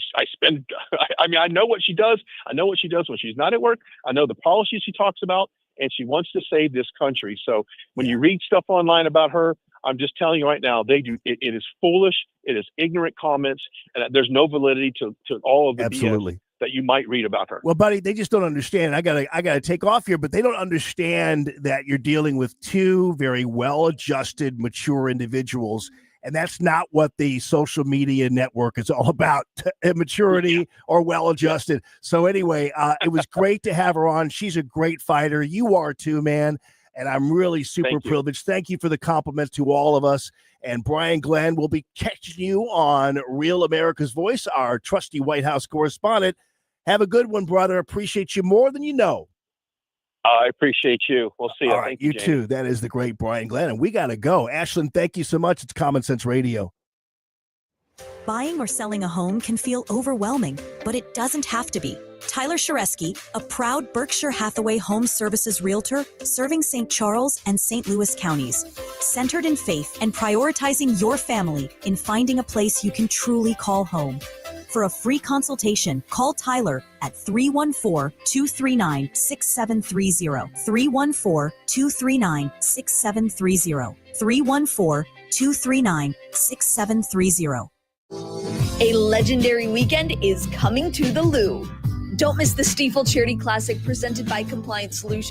know what she does. I know what she does when she's not at work. I know the policies she talks about, and she wants to save this country. So when you read stuff online about her, I'm just telling you right now, it is foolish. It is ignorant comments, and there's no validity to all of the BS that you might read about her. Well, buddy, they just don't understand. I gotta take off here, but they don't understand that you're dealing with two very well-adjusted, mature individuals, and that's not what the social media network is all about, immaturity or well-adjusted. So anyway, it was great to have her on. She's a great fighter. You are too, man. And I'm really super privileged. Thank you for the compliments to all of us. And Brian Glenn will be catching you on Real America's Voice, our trusty White House correspondent. Have a good one, brother. Appreciate you more than you know. I appreciate you. We'll see you. All right, thank you, Jamie. too. That is the great Brian Glenn. And we got to go. Ashlyn, thank you so much. It's Common Sense Radio. Buying or selling a home can feel overwhelming, but it doesn't have to be. Tyler Sharesky, a proud Berkshire Hathaway Home Services realtor serving St. Charles and St. Louis counties, centered in faith and prioritizing your family in finding a place you can truly call home. For a free consultation, call Tyler at 314-239-6730. 314-239-6730. 314-239-6730. A legendary weekend is coming to the Lou. Don't miss the Stiefel Charity Classic presented by Compliance Solutions.